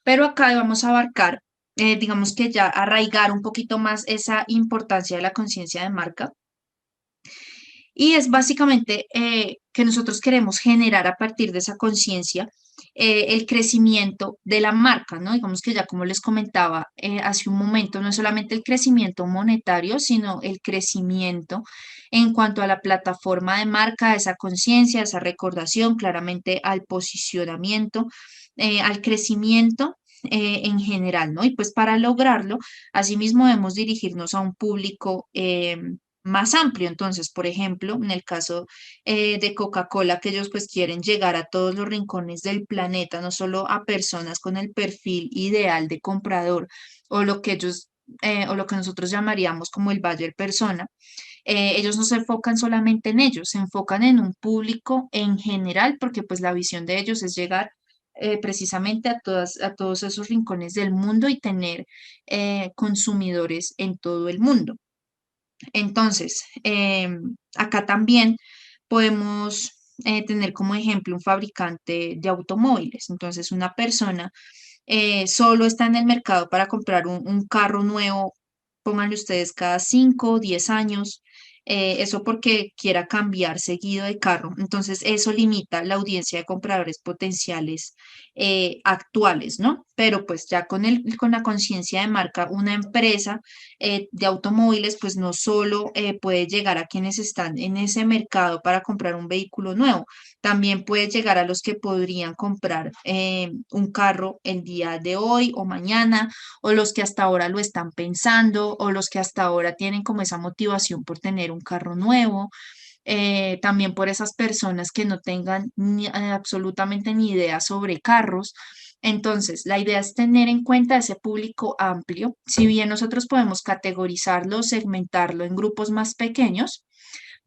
pero acá vamos a abarcar, digamos que ya arraigar un poquito más esa importancia de la conciencia de marca. Y es básicamente que nosotros queremos generar a partir de esa conciencia el crecimiento de la marca, ¿no? Digamos que ya como les comentaba hace un momento, no es solamente el crecimiento monetario, sino el crecimiento en cuanto a la plataforma de marca, esa conciencia, esa recordación, claramente al posicionamiento, al crecimiento. En general, ¿no? Y pues para lograrlo, asimismo debemos dirigirnos a un público más amplio. Entonces, por ejemplo, en el caso de Coca-Cola, que ellos pues quieren llegar a todos los rincones del planeta, no solo a personas con el perfil ideal de comprador o lo que ellos, o lo que nosotros llamaríamos como el buyer persona. Ellos no se enfocan solamente en ellos, se enfocan en un público en general, porque pues la visión de ellos es llegar precisamente a todos esos rincones del mundo y tener consumidores en todo el mundo. Entonces, acá también podemos tener como ejemplo un fabricante de automóviles. Entonces, una persona solo está en el mercado para comprar un carro nuevo, pónganle ustedes cada 5 o 10 años, eso porque quiera cambiar seguido de carro. Entonces, eso limita la audiencia de compradores potenciales actuales, ¿no? Pero pues ya con la conciencia de marca, una empresa de automóviles, pues no solo puede llegar a quienes están en ese mercado para comprar un vehículo nuevo, también puede llegar a los que podrían comprar un carro el día de hoy o mañana, o los que hasta ahora lo están pensando, o los que hasta ahora tienen como esa motivación por tener un carro nuevo. También por esas personas que no tengan absolutamente ni idea sobre carros. Entonces, la idea es tener en cuenta ese público amplio. Si bien nosotros podemos categorizarlo, segmentarlo en grupos más pequeños,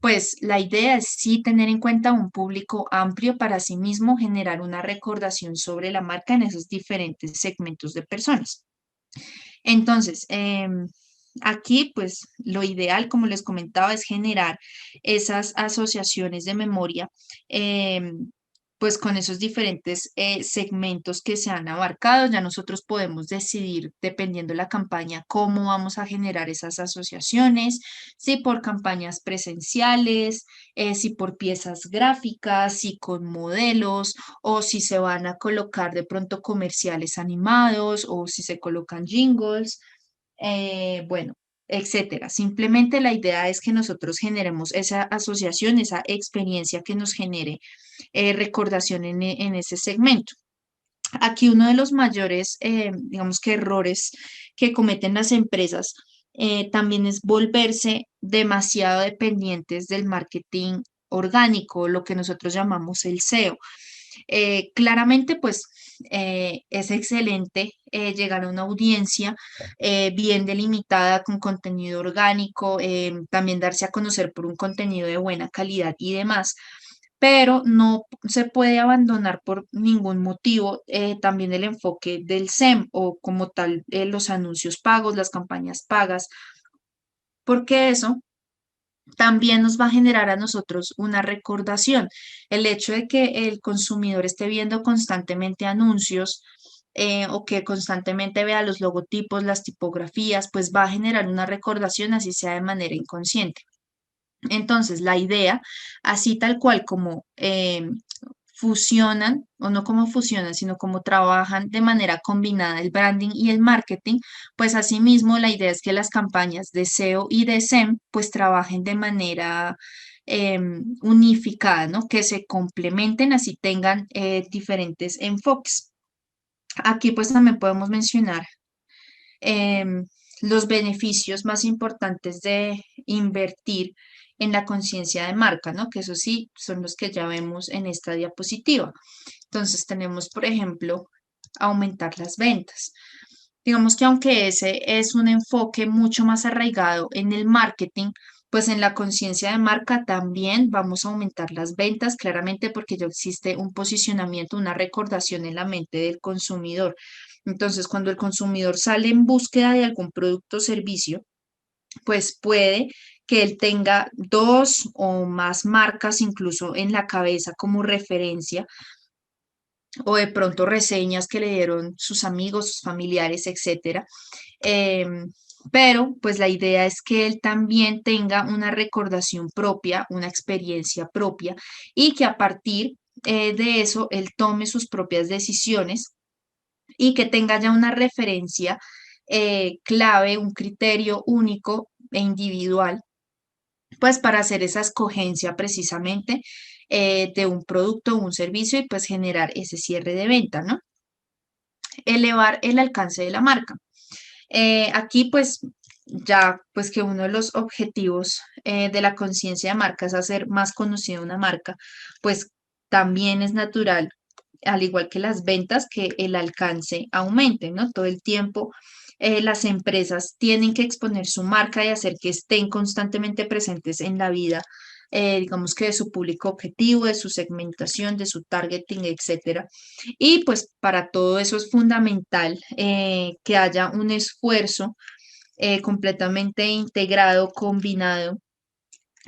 pues la idea es sí tener en cuenta un público amplio para sí mismo generar una recordación sobre la marca en esos diferentes segmentos de personas. Entonces, aquí pues lo ideal, como les comentaba, es generar esas asociaciones de memoria, pues con esos diferentes segmentos que se han abarcado. Ya nosotros podemos decidir, dependiendo de la campaña, cómo vamos a generar esas asociaciones, si por campañas presenciales, si por piezas gráficas, si con modelos o si se van a colocar de pronto comerciales animados o si se colocan jingles, bueno, etcétera. Simplemente la idea es que nosotros generemos esa asociación, esa experiencia que nos genere recordación en ese segmento. Aquí uno de los mayores, digamos que errores que cometen las empresas también es volverse demasiado dependientes del marketing orgánico, lo que nosotros llamamos el SEO. Claramente, pues es excelente llegar a una audiencia bien delimitada con contenido orgánico, también darse a conocer por un contenido de buena calidad y demás, pero no se puede abandonar por ningún motivo también el enfoque del SEM o como tal los anuncios pagos, las campañas pagas, porque eso también nos va a generar a nosotros una recordación. El hecho de que el consumidor esté viendo constantemente anuncios o que constantemente vea los logotipos, las tipografías, pues va a generar una recordación, así sea de manera inconsciente. Entonces, la idea, así tal cual como fusionan, o no como fusionan, sino como trabajan de manera combinada el branding y el marketing, pues asimismo la idea es que las campañas de SEO y de SEM pues trabajen de manera unificada, ¿no? Que se complementen, así tengan diferentes enfoques. Aquí pues también podemos mencionar em, los beneficios más importantes de invertir en la conciencia de marca, ¿no? Que eso sí, son los que ya vemos en esta diapositiva. Entonces tenemos, por ejemplo, aumentar las ventas. Digamos que aunque ese es un enfoque mucho más arraigado en el marketing, pues en la conciencia de marca también vamos a aumentar las ventas, claramente porque ya existe un posicionamiento, una recordación en la mente del consumidor. Entonces, cuando el consumidor sale en búsqueda de algún producto o servicio, pues puede que él tenga dos o más marcas incluso en la cabeza como referencia o de pronto reseñas que le dieron sus amigos, sus familiares, etcétera. Em, pero pues la idea es que él también tenga una recordación propia, una experiencia propia y que a partir de eso él tome sus propias decisiones y que tenga ya una referencia clave, un criterio único e individual, pues para hacer esa escogencia precisamente de un producto o un servicio y pues generar ese cierre de venta, ¿no? Elevar el alcance de la marca. Aquí, pues, ya pues que uno de los objetivos de la conciencia de marca es hacer más conocida una marca, pues también es natural, al igual que las ventas, que el alcance aumente, ¿no? Todo el tiempo las empresas tienen que exponer su marca y hacer que estén constantemente presentes en la vida, digamos que de su público objetivo, de su segmentación, de su targeting, etcétera. Y pues para todo eso es fundamental que haya un esfuerzo completamente integrado, combinado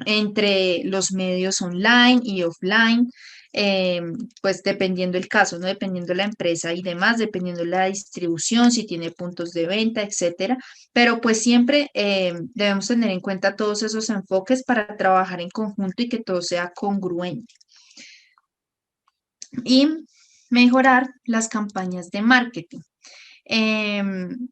entre los medios online y offline, eh, pues dependiendo el caso, ¿no? Dependiendo la empresa y demás, dependiendo la distribución, si tiene puntos de venta, etcétera. Pero pues siempre debemos tener en cuenta todos esos enfoques para trabajar en conjunto y que todo sea congruente. Y mejorar las campañas de marketing. Em,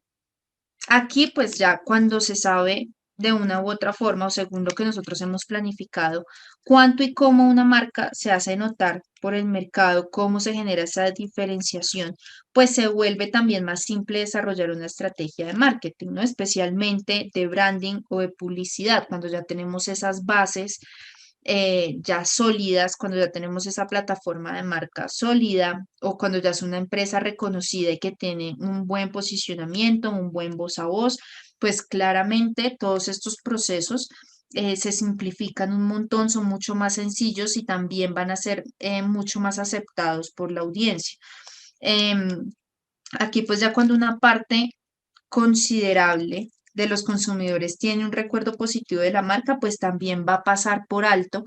Aquí, pues ya cuando se sabe de una u otra forma o según lo que nosotros hemos planificado, cuánto y cómo una marca se hace notar por el mercado, cómo se genera esa diferenciación, pues se vuelve también más simple desarrollar una estrategia de marketing, ¿no? Especialmente de branding o de publicidad, cuando ya tenemos esas bases ya sólidas, cuando ya tenemos esa plataforma de marca sólida o cuando ya es una empresa reconocida y que tiene un buen posicionamiento, un buen voz a voz, pues claramente todos estos procesos se simplifican un montón, son mucho más sencillos y también van a ser mucho más aceptados por la audiencia. Em, Aquí pues ya cuando una parte considerable de los consumidores tiene un recuerdo positivo de la marca, pues también va a pasar por alto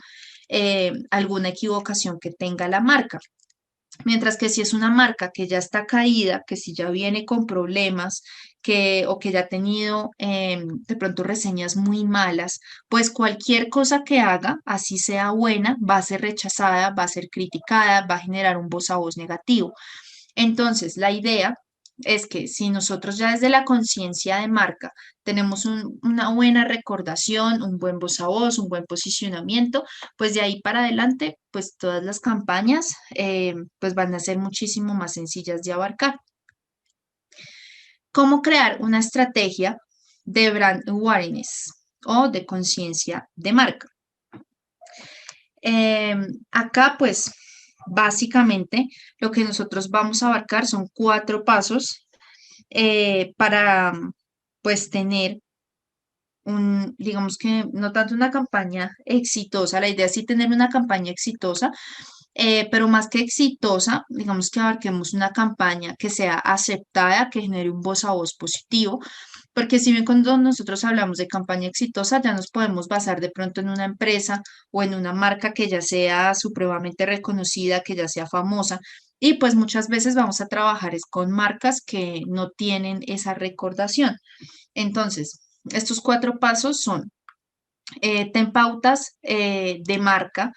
alguna equivocación que tenga la marca. Mientras que si es una marca que ya está caída, que si ya viene con problemas, o que ya ha tenido de pronto reseñas muy malas, pues cualquier cosa que haga, así sea buena, va a ser rechazada, va a ser criticada, va a generar un voz a voz negativo. Entonces, la idea es que si nosotros ya desde la conciencia de marca tenemos una buena recordación, un buen voz a voz, un buen posicionamiento, pues de ahí para adelante, pues todas las campañas pues van a ser muchísimo más sencillas de abarcar. ¿Cómo crear una estrategia de brand awareness o de conciencia de marca? Acá, pues, básicamente lo que nosotros vamos a abarcar son 4 pasos para, pues, tener digamos que no tanto una campaña exitosa, la idea es sí tener una campaña exitosa, pero más que exitosa, digamos que abarquemos una campaña que sea aceptada, que genere un voz a voz positivo, porque si bien cuando nosotros hablamos de campaña exitosa, ya nos podemos basar de pronto en una empresa o en una marca que ya sea supremamente reconocida, que ya sea famosa. Y pues muchas veces vamos a trabajar es con marcas que no tienen esa recordación. Entonces, estos 4 pasos son, ten pautas de marca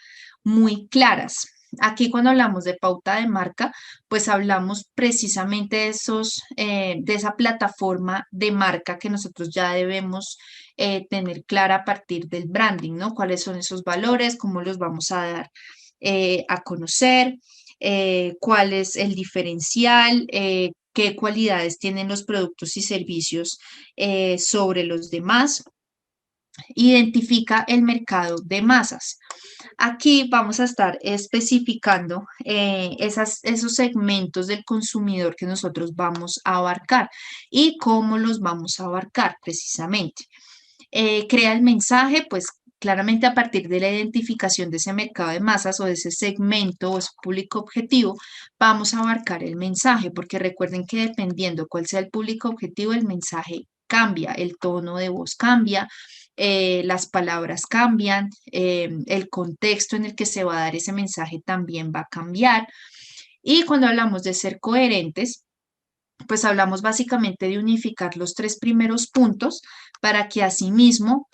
muy claras. Aquí cuando hablamos de pauta de marca, pues hablamos precisamente de de esa plataforma de marca que nosotros ya debemos tener clara a partir del branding, ¿no? ¿Cuáles son esos valores? ¿Cómo los vamos a dar a conocer? ¿Cuál es el diferencial? ¿Qué cualidades tienen los productos y servicios sobre los demás? Identifica el mercado de masas. Aquí vamos a estar especificando esos segmentos del consumidor que nosotros vamos a abarcar y cómo los vamos a abarcar precisamente. Crea el mensaje, pues claramente a partir de la identificación de ese mercado de masas o de ese segmento o ese público objetivo, vamos a abarcar el mensaje, porque recuerden que dependiendo cuál sea el público objetivo, el mensaje cambia, el tono de voz cambia, las palabras cambian, el contexto en el que se va a dar ese mensaje también va a cambiar. Y cuando hablamos de ser coherentes, pues hablamos básicamente de unificar los 3 primeros puntos para que asimismo,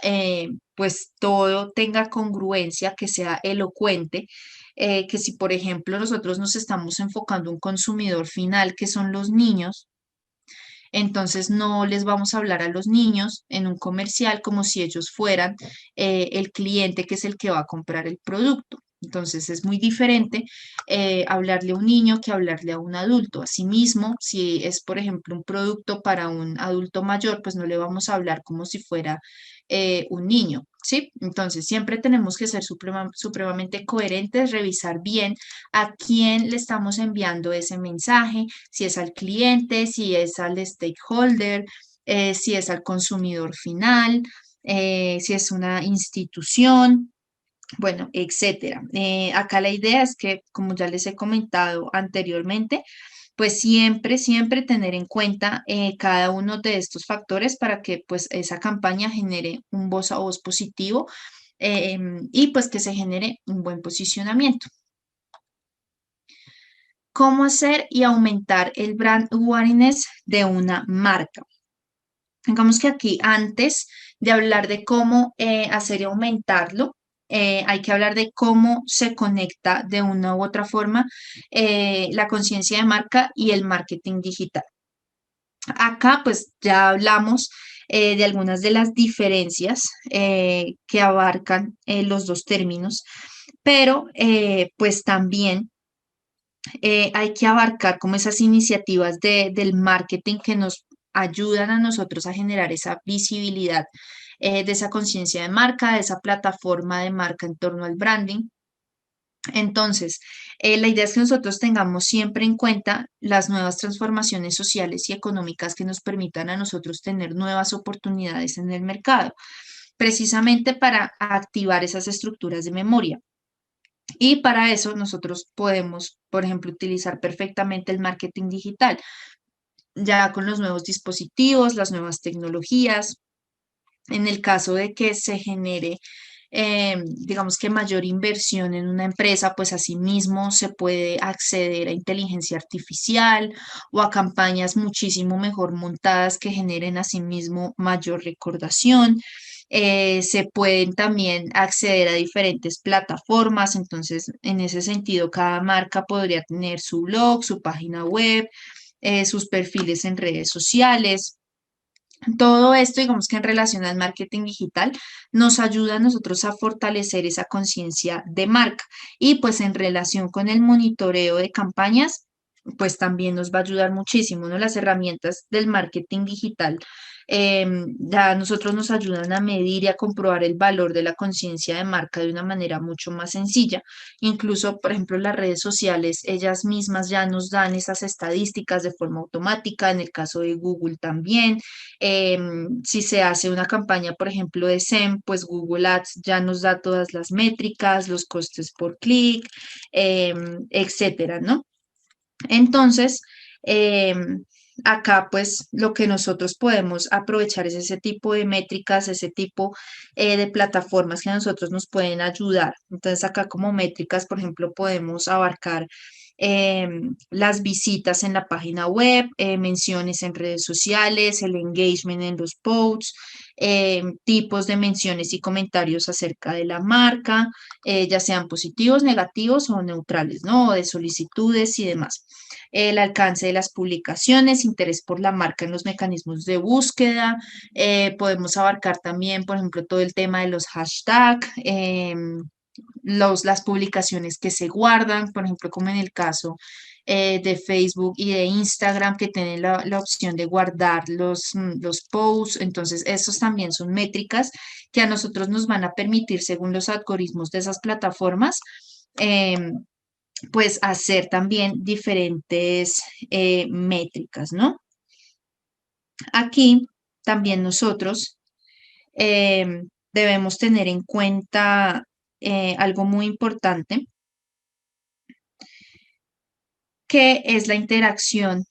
pues todo tenga congruencia, que sea elocuente, que si por ejemplo nosotros nos estamos enfocando en un consumidor final, que son los niños, entonces no les vamos a hablar a los niños en un comercial como si ellos fueran el cliente que es el que va a comprar el producto. Entonces es muy diferente hablarle a un niño que hablarle a un adulto. Asimismo, si es, por ejemplo, un producto para un adulto mayor, pues no le vamos a hablar como si fuera un niño, ¿sí? Entonces siempre tenemos que ser supremamente coherentes, revisar bien a quién le estamos enviando ese mensaje, si es al cliente, si es al stakeholder, si es al consumidor final, si es una institución, bueno, etcétera. Acá la idea es que, como ya les he comentado anteriormente, pues siempre, siempre tener en cuenta cada uno de estos factores para que pues esa campaña genere un voz a voz positivo y pues que se genere un buen posicionamiento. ¿Cómo hacer y aumentar el brand awareness de una marca? Digamos que aquí antes de hablar de cómo hacer y aumentarlo, hay que hablar de cómo se conecta de una u otra forma la conciencia de marca y el marketing digital. Acá pues ya hablamos de algunas de las diferencias que abarcan los dos términos, pero pues también hay que abarcar como esas iniciativas del marketing que nos ayudan a nosotros a generar esa visibilidad de esa conciencia de marca, de esa plataforma de marca en torno al branding. Entonces, la idea es que nosotros tengamos siempre en cuenta las nuevas transformaciones sociales y económicas que nos permitan a nosotros tener nuevas oportunidades en el mercado, precisamente para activar esas estructuras de memoria. Y para eso nosotros podemos, por ejemplo, utilizar perfectamente el marketing digital, ya con los nuevos dispositivos, las nuevas tecnologías. En el caso de que se genere, digamos que mayor inversión en una empresa, pues asimismo se puede acceder a inteligencia artificial o a campañas muchísimo mejor montadas que generen asimismo mayor recordación. Se pueden también acceder a diferentes plataformas, entonces en ese sentido cada marca podría tener su blog, su página web, sus perfiles en redes sociales. Todo esto, digamos que en relación al marketing digital, nos ayuda a nosotros a fortalecer esa conciencia de marca y pues en relación con el monitoreo de campañas, pues también nos va a ayudar muchísimo, ¿no? Las herramientas del marketing digital ya a nosotros nos ayudan a medir y a comprobar el valor de la conciencia de marca de una manera mucho más sencilla. Incluso, por ejemplo, las redes sociales, ellas mismas ya nos dan esas estadísticas de forma automática, en el caso de Google también. Si se hace una campaña, por ejemplo, de SEM, pues Google Ads ya nos da todas las métricas, los costes por clic, etcétera, ¿no? Entonces, acá pues lo que nosotros podemos aprovechar es ese tipo de métricas, ese tipo de plataformas que a nosotros nos pueden ayudar. Entonces, acá como métricas, por ejemplo, podemos abarcar las visitas en la página web, menciones en redes sociales, el engagement en los posts, tipos de menciones y comentarios acerca de la marca, ya sean positivos, negativos o neutrales, ¿no? O de solicitudes y demás. El alcance de las publicaciones, interés por la marca en los mecanismos de búsqueda. Podemos abarcar también, por ejemplo, todo el tema de los hashtags, las publicaciones que se guardan, por ejemplo, como en el caso de Facebook y de Instagram, que tienen la opción de guardar los posts. Entonces, esos también son métricas que a nosotros nos van a permitir, según los algoritmos de esas plataformas, pues hacer también diferentes métricas, ¿no? Aquí también nosotros debemos tener en cuenta algo muy importante, que es la interacción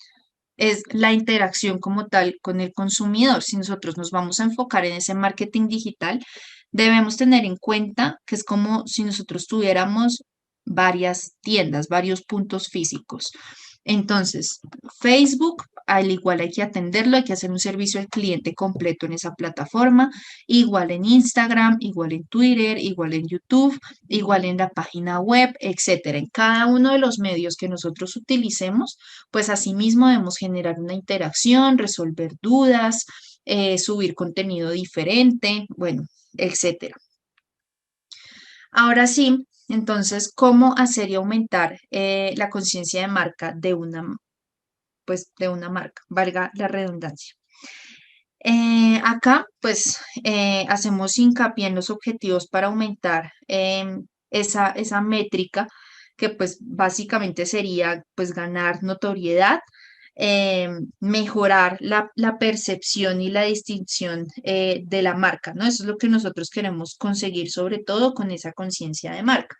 como tal con el consumidor. Si nosotros nos vamos a enfocar en ese marketing digital, debemos tener en cuenta que es como si nosotros tuviéramos varias tiendas, varios puntos físicos. Entonces, Facebook, al igual hay que atenderlo, hay que hacer un servicio al cliente completo en esa plataforma, igual en Instagram, igual en Twitter, igual en YouTube, igual en la página web, etcétera. En cada uno de los medios que nosotros utilicemos, pues asimismo debemos generar una interacción, resolver dudas, subir contenido diferente, bueno, etcétera. Ahora sí. Entonces, ¿cómo hacer y aumentar la conciencia de marca pues, de una marca? Valga la redundancia. Acá, pues, hacemos hincapié en los objetivos para aumentar esa métrica, que pues básicamente sería pues ganar notoriedad, mejorar la percepción y la distinción de la marca, ¿no? Eso es lo que nosotros queremos conseguir, sobre todo con esa conciencia de marca.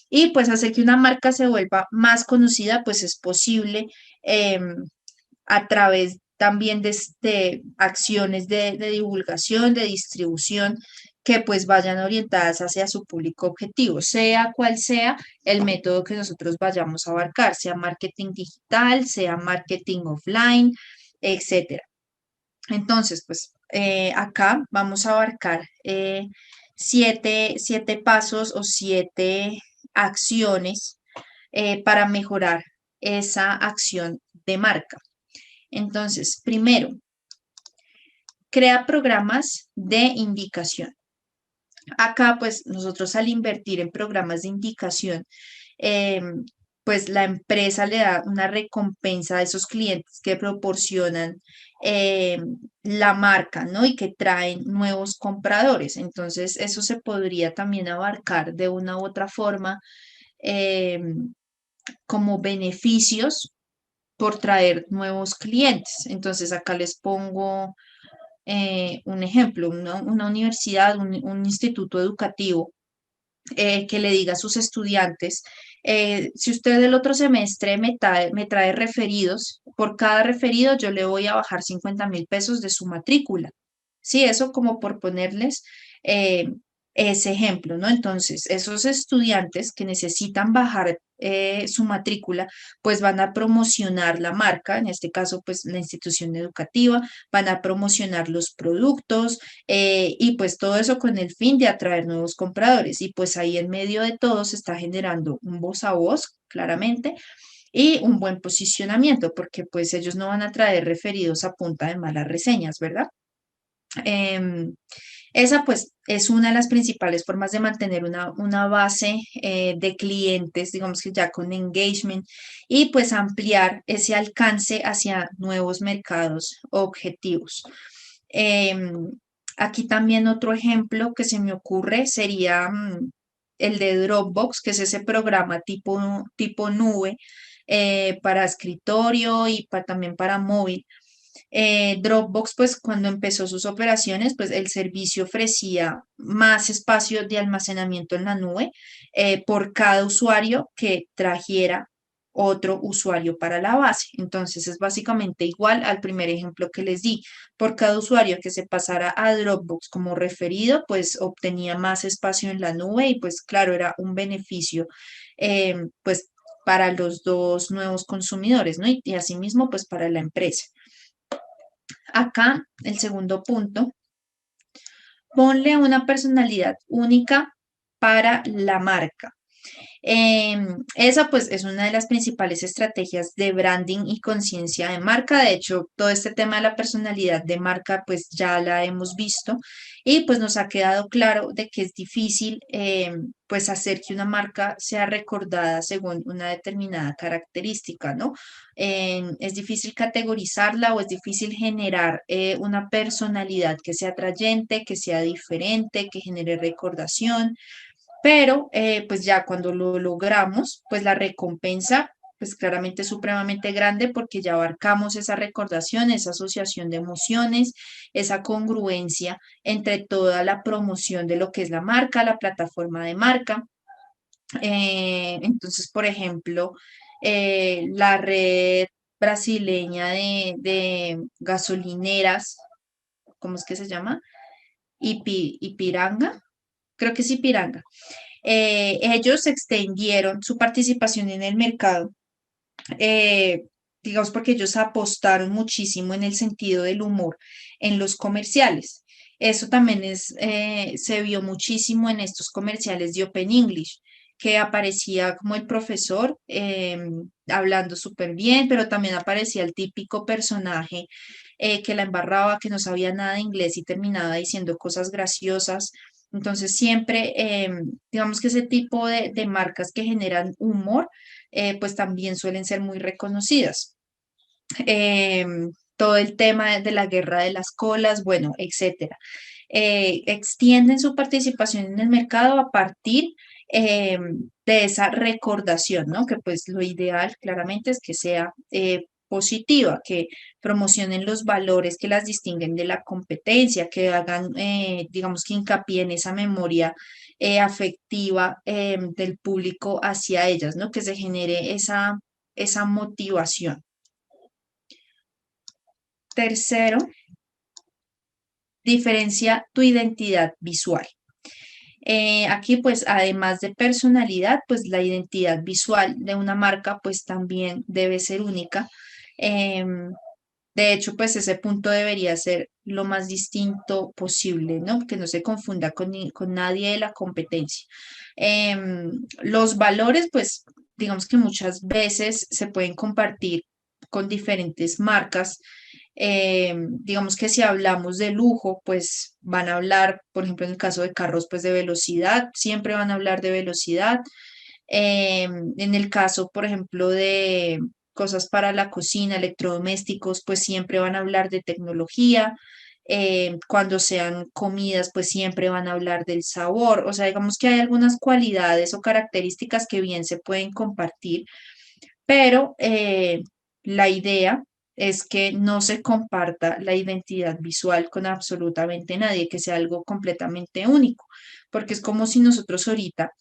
Y pues hacer que una marca se vuelva más conocida, pues es posible a través también de acciones de divulgación, de distribución, que pues vayan orientadas hacia su público objetivo, sea cual sea el método que nosotros vayamos a abarcar, sea marketing digital, sea marketing offline, etcétera. Entonces, pues acá vamos a abarcar siete pasos o 7 acciones para mejorar esa acción de marca. Entonces, primero, crea programas de indicación. Acá, pues nosotros al invertir en programas de indicación, eh, pues la empresa le da una recompensa a esos clientes que proporcionan eh, la marca, ¿no? Y que traen nuevos compradores. Entonces, eso se podría también abarcar de una u otra forma eh, como beneficios por traer nuevos clientes. Entonces, acá les pongo un ejemplo, una universidad, un instituto educativo que le diga a sus estudiantes, si usted el otro semestre me trae referidos, por cada referido yo le voy a bajar 50.000 pesos de su matrícula. Sí, eso como por ponerles eh, ese ejemplo, ¿no? Entonces, esos estudiantes que necesitan bajar su matrícula, pues van a promocionar la marca, en este caso, pues la institución educativa, van a promocionar los productos, y pues todo eso con el fin de atraer nuevos compradores. Y pues ahí en medio de todo se está generando un voz a voz, claramente, y un buen posicionamiento, porque pues ellos no van a traer referidos a punta de malas reseñas, ¿verdad? Em, esa pues es una de las principales formas de mantener una base de clientes, digamos que ya con engagement, y pues ampliar ese alcance hacia nuevos mercados objetivos. Em, Aquí también otro ejemplo que se me ocurre sería el de Dropbox, que es ese programa tipo nube para escritorio y también para móvil. Dropbox, pues cuando empezó sus operaciones, pues el servicio ofrecía más espacio de almacenamiento en la nube por cada usuario que trajera otro usuario para la base. Entonces es básicamente igual al primer ejemplo que les di. Por cada usuario que se pasara a Dropbox como referido, pues obtenía más espacio en la nube y pues claro, era un beneficio pues para los dos nuevos consumidores, ¿no? Y asimismo pues para la empresa. Acá, el segundo punto, ponle una personalidad única para la marca. Esa pues es una de las principales estrategias de branding y conciencia de marca. De hecho, todo este tema de la personalidad de marca pues ya la hemos visto y pues nos ha quedado claro de que es difícil pues hacer que una marca sea recordada según una determinada característica, ¿no? Es difícil categorizarla o es difícil generar una personalidad que sea atrayente, que sea diferente, que genere recordación, pero pues ya cuando lo logramos, pues la recompensa pues claramente es supremamente grande porque ya abarcamos esa recordación, esa asociación de emociones, esa congruencia entre toda la promoción de lo que es la marca, la plataforma de marca. Entonces, por ejemplo, la red brasileña de gasolineras, ¿cómo es que se llama? Ipiranga, creo que es Ipiranga. Ellos extendieron su participación en el mercado, eh, digamos, porque ellos apostaron muchísimo en el sentido del humor en los comerciales. Eso también se vio muchísimo en estos comerciales de Open English, que aparecía como el profesor hablando súper bien, pero también aparecía el típico personaje que la embarraba, que no sabía nada de inglés y terminaba diciendo cosas graciosas. Entonces, siempre, digamos que ese tipo de marcas que generan humor, pues también suelen ser muy reconocidas. Todo el tema de la guerra de las colas, bueno, etcétera. Extienden su participación en el mercado a partir eh, de esa recordación, ¿no? Que pues lo ideal claramente es que sea positiva, que promocionen los valores que las distinguen de la competencia, que hagan, digamos que hincapié en esa memoria afectiva del público hacia ellas, ¿no? Que se genere esa motivación. Tercero, diferencia tu identidad visual. Aquí, pues, además de personalidad, pues la identidad visual de una marca, pues también debe ser única. Em, de hecho, pues ese punto debería ser lo más distinto posible, ¿no? Que no se confunda con nadie de la competencia. Los valores, pues, digamos que muchas veces se pueden compartir con diferentes marcas. Digamos que si hablamos de lujo, pues van a hablar, por ejemplo, en el caso de carros, pues de velocidad, siempre van a hablar de velocidad. En el caso, por ejemplo, de cosas para la cocina, electrodomésticos, pues siempre van a hablar de tecnología. Cuando sean comidas, pues siempre van a hablar del sabor. O sea, digamos que hay algunas cualidades o características que bien se pueden compartir, pero la idea es que no se comparta la identidad visual con absolutamente nadie, que sea algo completamente único, porque es como si nosotros ahorita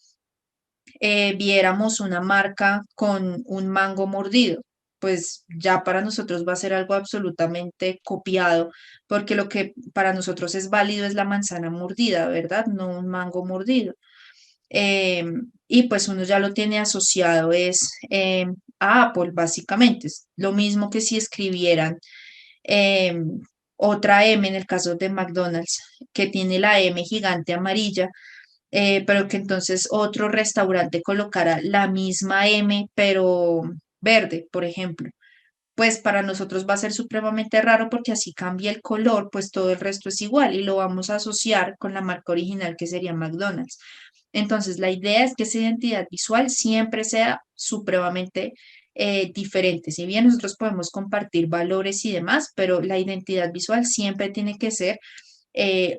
viéramos una marca con un mango mordido, pues ya para nosotros va a ser algo absolutamente copiado, porque lo que para nosotros es válido es la manzana mordida, ¿verdad? No un mango mordido. Y pues uno ya lo tiene asociado es a Apple, básicamente. Es lo mismo que si escribieran otra M en el caso de McDonald's, que tiene la M gigante amarilla, pero que entonces otro restaurante colocara la misma M, pero verde, por ejemplo. Pues para nosotros va a ser supremamente raro porque así cambia el color, pues todo el resto es igual y lo vamos a asociar con la marca original que sería McDonald's. Entonces, la idea es que esa identidad visual siempre sea supremamente diferente. Si bien nosotros podemos compartir valores y demás, pero la identidad visual siempre tiene que ser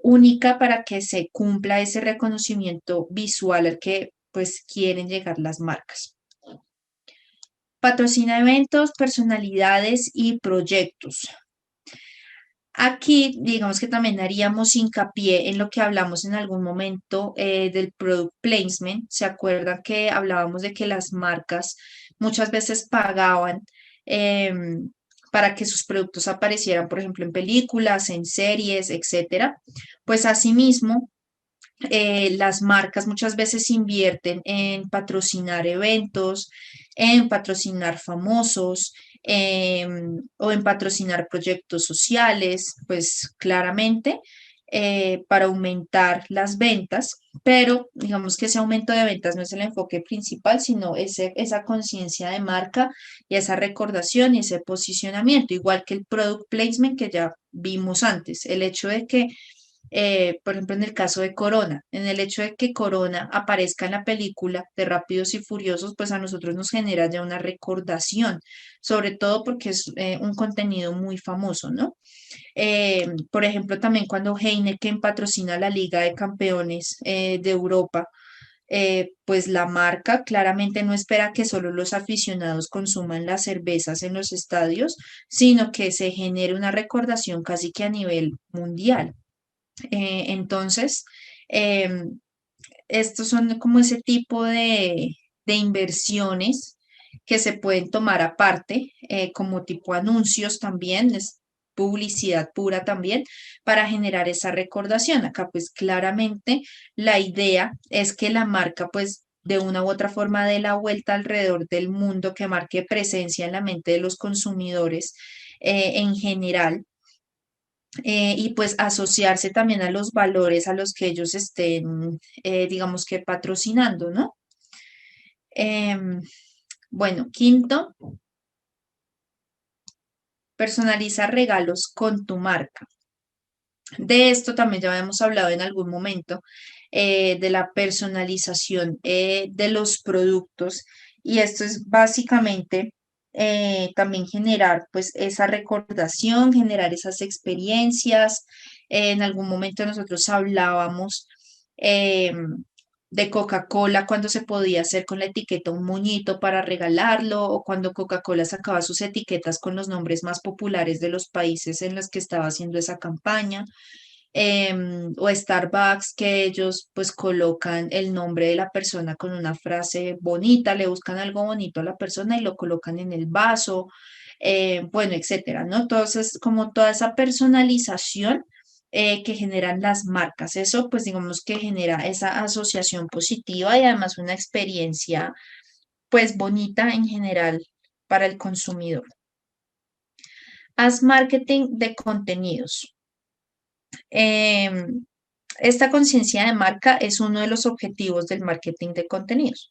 única para que se cumpla ese reconocimiento visual al que pues quieren llegar las marcas. Patrocina eventos, personalidades y proyectos. Aquí, digamos que también haríamos hincapié en lo que hablamos en algún momento del product placement. ¿Se acuerdan que hablábamos de que las marcas muchas veces pagaban em, para que sus productos aparecieran, por ejemplo, en películas, en series, etcétera? Pues asimismo, las marcas muchas veces invierten en patrocinar eventos, en patrocinar famosos o en patrocinar proyectos sociales, pues claramente para aumentar las ventas, pero digamos que ese aumento de ventas no es el enfoque principal, sino esa conciencia de marca y esa recordación y ese posicionamiento, igual que el product placement que ya vimos antes, el hecho de que por ejemplo, en el caso de Corona, en el hecho de que Corona aparezca en la película de Rápidos y Furiosos, pues a nosotros nos genera ya una recordación, sobre todo porque es un contenido muy famoso, ¿no? Por ejemplo, también cuando Heineken patrocina la Liga de Campeones de Europa, pues la marca claramente no espera que solo los aficionados consuman las cervezas en los estadios, sino que se genere una recordación casi que a nivel mundial. Entonces, em, estos son como ese tipo de inversiones que se pueden tomar aparte, como tipo anuncios también, es publicidad pura también, para generar esa recordación. Acá pues claramente la idea es que la marca pues de una u otra forma dé la vuelta alrededor del mundo, que marque presencia en la mente de los consumidores en general y pues asociarse también a los valores a los que ellos estén, digamos que patrocinando, ¿no? Em, bueno, quinto, personaliza regalos con tu marca. De esto también ya habíamos hablado en algún momento. de la personalización de los productos. Y esto es básicamente también generar pues esa recordación, generar esas experiencias. En algún momento nosotros hablábamos de Coca-Cola cuando se podía hacer con la etiqueta un moñito para regalarlo, o cuando Coca-Cola sacaba sus etiquetas con los nombres más populares de los países en los que estaba haciendo esa campaña. O Starbucks, que ellos pues colocan el nombre de la persona con una frase bonita, le buscan algo bonito a la persona y lo colocan en el vaso, bueno, etcétera, ¿no? Entonces, como toda esa personalización que generan las marcas, eso pues digamos que genera esa asociación positiva y además una experiencia pues bonita en general para el consumidor. Haz marketing de contenidos. Em, Esta conciencia de marca es uno de los objetivos del marketing de contenidos.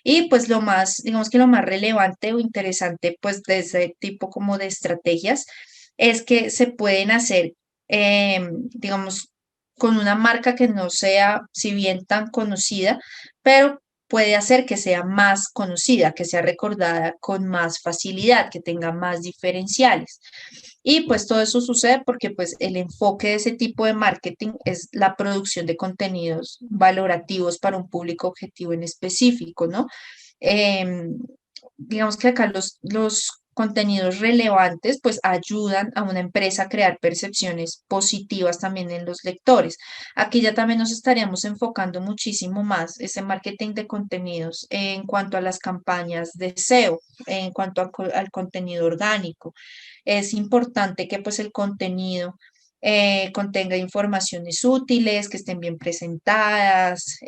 Y pues lo más, digamos que lo más relevante o interesante pues de ese tipo como de estrategias es que se pueden hacer, digamos, con una marca que no sea, si bien tan conocida, pero puede hacer que sea más conocida, que sea recordada con más facilidad, que tenga más diferenciales. Y pues todo eso sucede porque pues el enfoque de ese tipo de marketing es la producción de contenidos valorativos para un público objetivo en específico, ¿no? Em, digamos que acá los contenidos relevantes pues ayudan a una empresa a crear percepciones positivas también en los lectores. Aquí ya también nos estaríamos enfocando muchísimo más ese marketing de contenidos en cuanto a las campañas de SEO, en cuanto al contenido orgánico. Es importante que pues el contenido contenga informaciones útiles, que estén bien presentadas,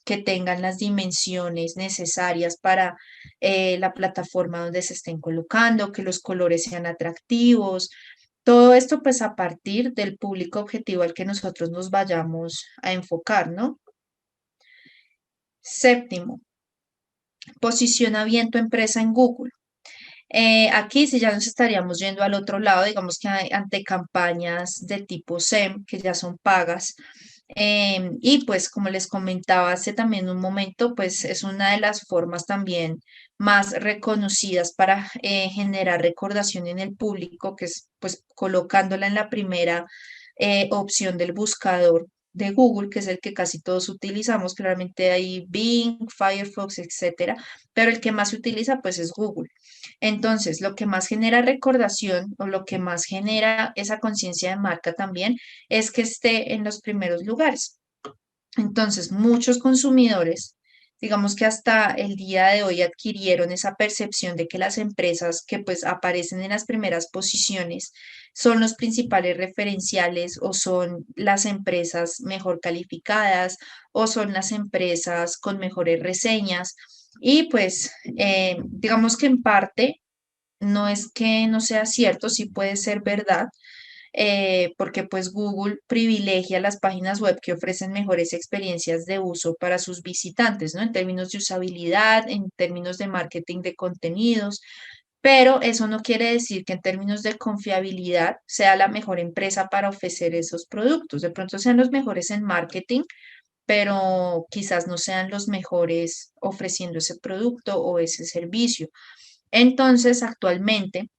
que tengan las dimensiones necesarias para la plataforma donde se estén colocando, que los colores sean atractivos. Todo esto pues a partir del público objetivo al que nosotros nos vayamos a enfocar, ¿no? Séptimo, posiciona bien tu empresa en Google. Aquí sí ya nos estaríamos yendo al otro lado, digamos que ante campañas de tipo SEM, que ya son pagas. Y pues como les comentaba hace también un momento, pues es una de las formas también más reconocidas para generar recordación en el público, que es pues colocándola en la primera opción del buscador de Google, que es el que casi todos utilizamos. Claramente hay Bing, Firefox, etcétera, pero el que más se utiliza pues es Google. Entonces, lo que más genera recordación o lo que más genera esa conciencia de marca también es que esté en los primeros lugares. Entonces, muchos consumidores, digamos que hasta el día de hoy adquirieron esa percepción de que las empresas que pues aparecen en las primeras posiciones son los principales referenciales o son las empresas mejor calificadas o son las empresas con mejores reseñas. Y pues digamos que en parte no es que no sea cierto, sí puede ser verdad, porque pues Google privilegia las páginas web que ofrecen mejores experiencias de uso para sus visitantes, ¿no? En términos de usabilidad, en términos de marketing de contenidos, pero eso no quiere decir que en términos de confiabilidad sea la mejor empresa para ofrecer esos productos. De pronto sean los mejores en marketing, pero quizás no sean los mejores ofreciendo ese producto o ese servicio. Entonces, actualmente,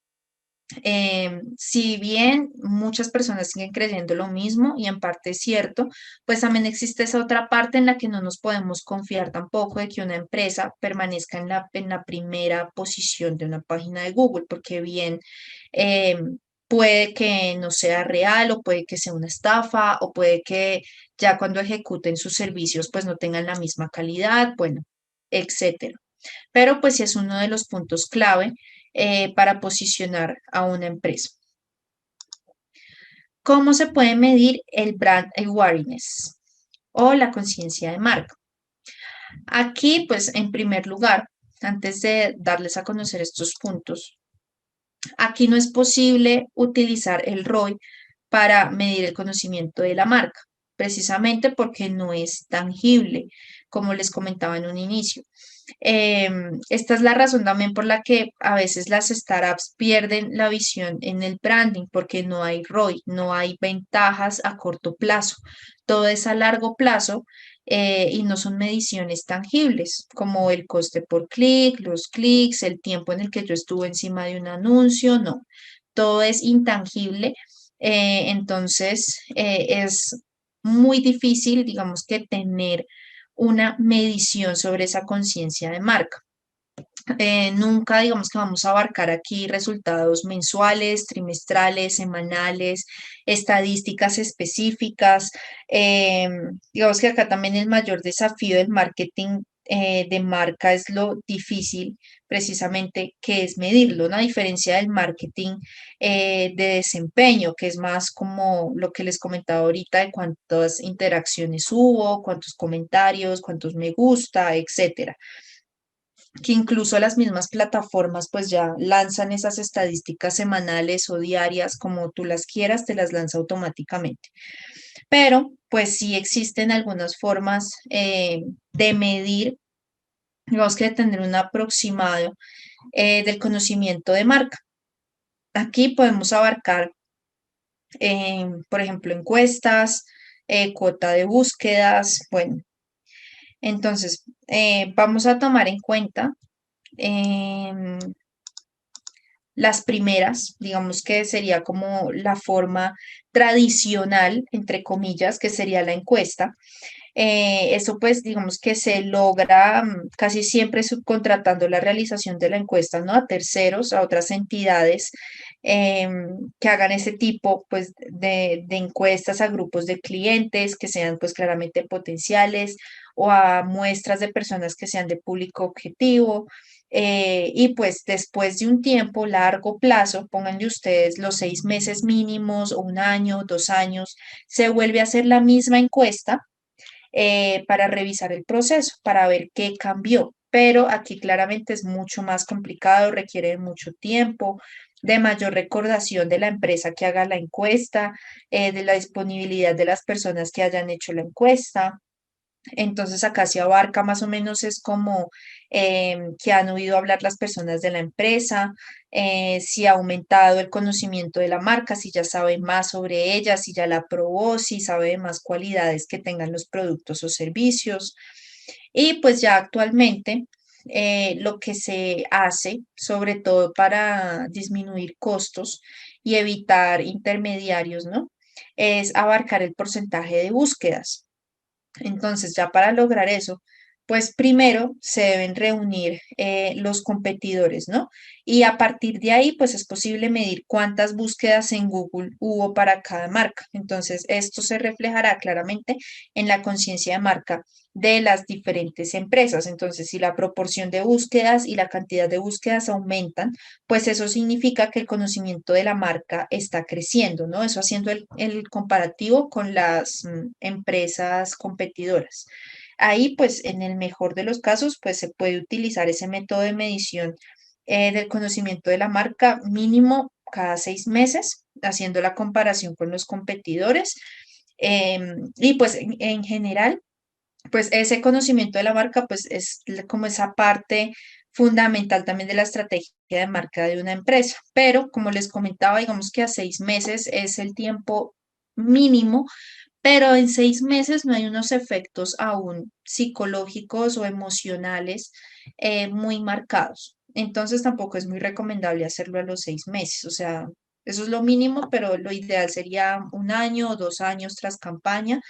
si bien muchas personas siguen creyendo lo mismo y en parte es cierto, pues también existe esa otra parte en la que no nos podemos confiar tampoco de que una empresa permanezca en la primera posición de una página de Google, porque bien eh, puede que no sea real o puede que sea una estafa o puede que ya cuando ejecuten sus servicios pues no tengan la misma calidad, bueno, etcétera. Pero pues sí es uno de los puntos clave para posicionar a una empresa. ¿Cómo se puede medir el brand awareness o la conciencia de marca? Aquí, pues en primer lugar, antes de darles a conocer estos puntos, aquí no es posible utilizar el ROI para medir el conocimiento de la marca, precisamente porque no es tangible, como les comentaba en un inicio. Esta es la razón también por la que a veces las startups pierden la visión en el branding, porque no hay ROI, no hay ventajas a corto plazo. Todo es a largo plazo y no son mediciones tangibles, como el coste por clic, los clics, el tiempo en el que yo estuve encima de un anuncio, no. Todo es intangible. Entonces, es muy difícil, digamos, que tener una medición sobre esa conciencia de marca. Nunca digamos que vamos a abarcar aquí resultados mensuales, trimestrales, semanales, estadísticas específicas. Digamos que acá también el mayor desafío del marketing de marca es lo difícil precisamente que es medirlo, ¿no? A diferencia del marketing de desempeño, que es más como lo que les comentaba ahorita de cuántas interacciones hubo, cuántos comentarios, cuántos me gusta, etcétera, que incluso las mismas plataformas pues ya lanzan esas estadísticas semanales o diarias, como tú las quieras, te las lanza automáticamente. Pero pues sí existen algunas formas de medir, digamos que de tener un aproximado del conocimiento de marca. Aquí podemos abarcar, por ejemplo, encuestas, cuota de búsquedas, bueno, entonces vamos a tomar en cuenta em, las primeras, digamos que sería como la forma tradicional, entre comillas, que sería la encuesta. Eso pues digamos que se logra casi siempre subcontratando la realización de la encuesta, ¿no? A terceros, a otras entidades que hagan ese tipo pues de encuestas a grupos de clientes que sean pues claramente potenciales o a muestras de personas que sean de público objetivo. Y pues después de un tiempo largo plazo, pónganle ustedes los 6 meses mínimos o un año, 2 años, se vuelve a hacer la misma encuesta para revisar el proceso, para ver qué cambió. Pero aquí claramente es mucho más complicado, requiere de mucho tiempo, de mayor recordación de la empresa que haga la encuesta, de la disponibilidad de las personas que hayan hecho la encuesta. Entonces acá se abarca más o menos es como que han oído hablar las personas de la empresa, si ha aumentado el conocimiento de la marca, si ya sabe más sobre ella, si ya la probó, si sabe de más cualidades que tengan los productos o servicios. Y pues ya actualmente lo que se hace, sobre todo para disminuir costos y evitar intermediarios, ¿no? Es abarcar el porcentaje de búsquedas. Entonces, ya para lograr eso, pues primero se deben reunir los competidores, ¿no? Y a partir de ahí, pues es posible medir cuántas búsquedas en Google hubo para cada marca. Entonces, esto se reflejará claramente en la conciencia de marca de las diferentes empresas. Entonces, si la proporción de búsquedas y la cantidad de búsquedas aumentan, pues eso significa que el conocimiento de la marca está creciendo, ¿no? Eso haciendo el comparativo con las empresas competidoras. Ahí, pues, en el mejor de los casos, pues se puede utilizar ese método de medición del conocimiento de la marca mínimo cada 6 meses, haciendo la comparación con los competidores. Y pues en general, pues ese conocimiento de la marca, pues es como esa parte fundamental también de la estrategia de marca de una empresa. Pero como les comentaba, digamos que a 6 meses es el tiempo mínimo, pero en 6 meses no hay unos efectos aún psicológicos o emocionales muy marcados. Entonces tampoco es muy recomendable hacerlo a los 6 meses. O sea, eso es lo mínimo, pero lo ideal sería un año o 2 años tras campaña.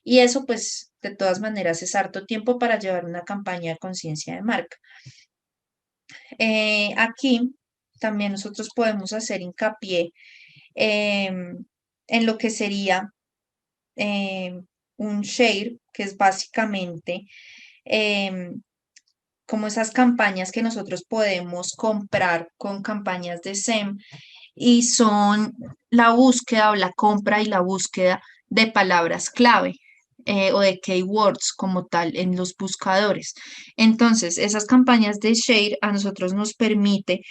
Y eso pues de todas maneras es harto tiempo para llevar una campaña de conciencia de marca. Aquí también nosotros podemos hacer hincapié en lo que sería em, un share, que es básicamente em, como esas campañas que nosotros podemos comprar con campañas de SEM y son la búsqueda o la compra y la búsqueda de palabras clave. O de keywords como tal en los buscadores. Entonces, esas campañas de share a nosotros nos permite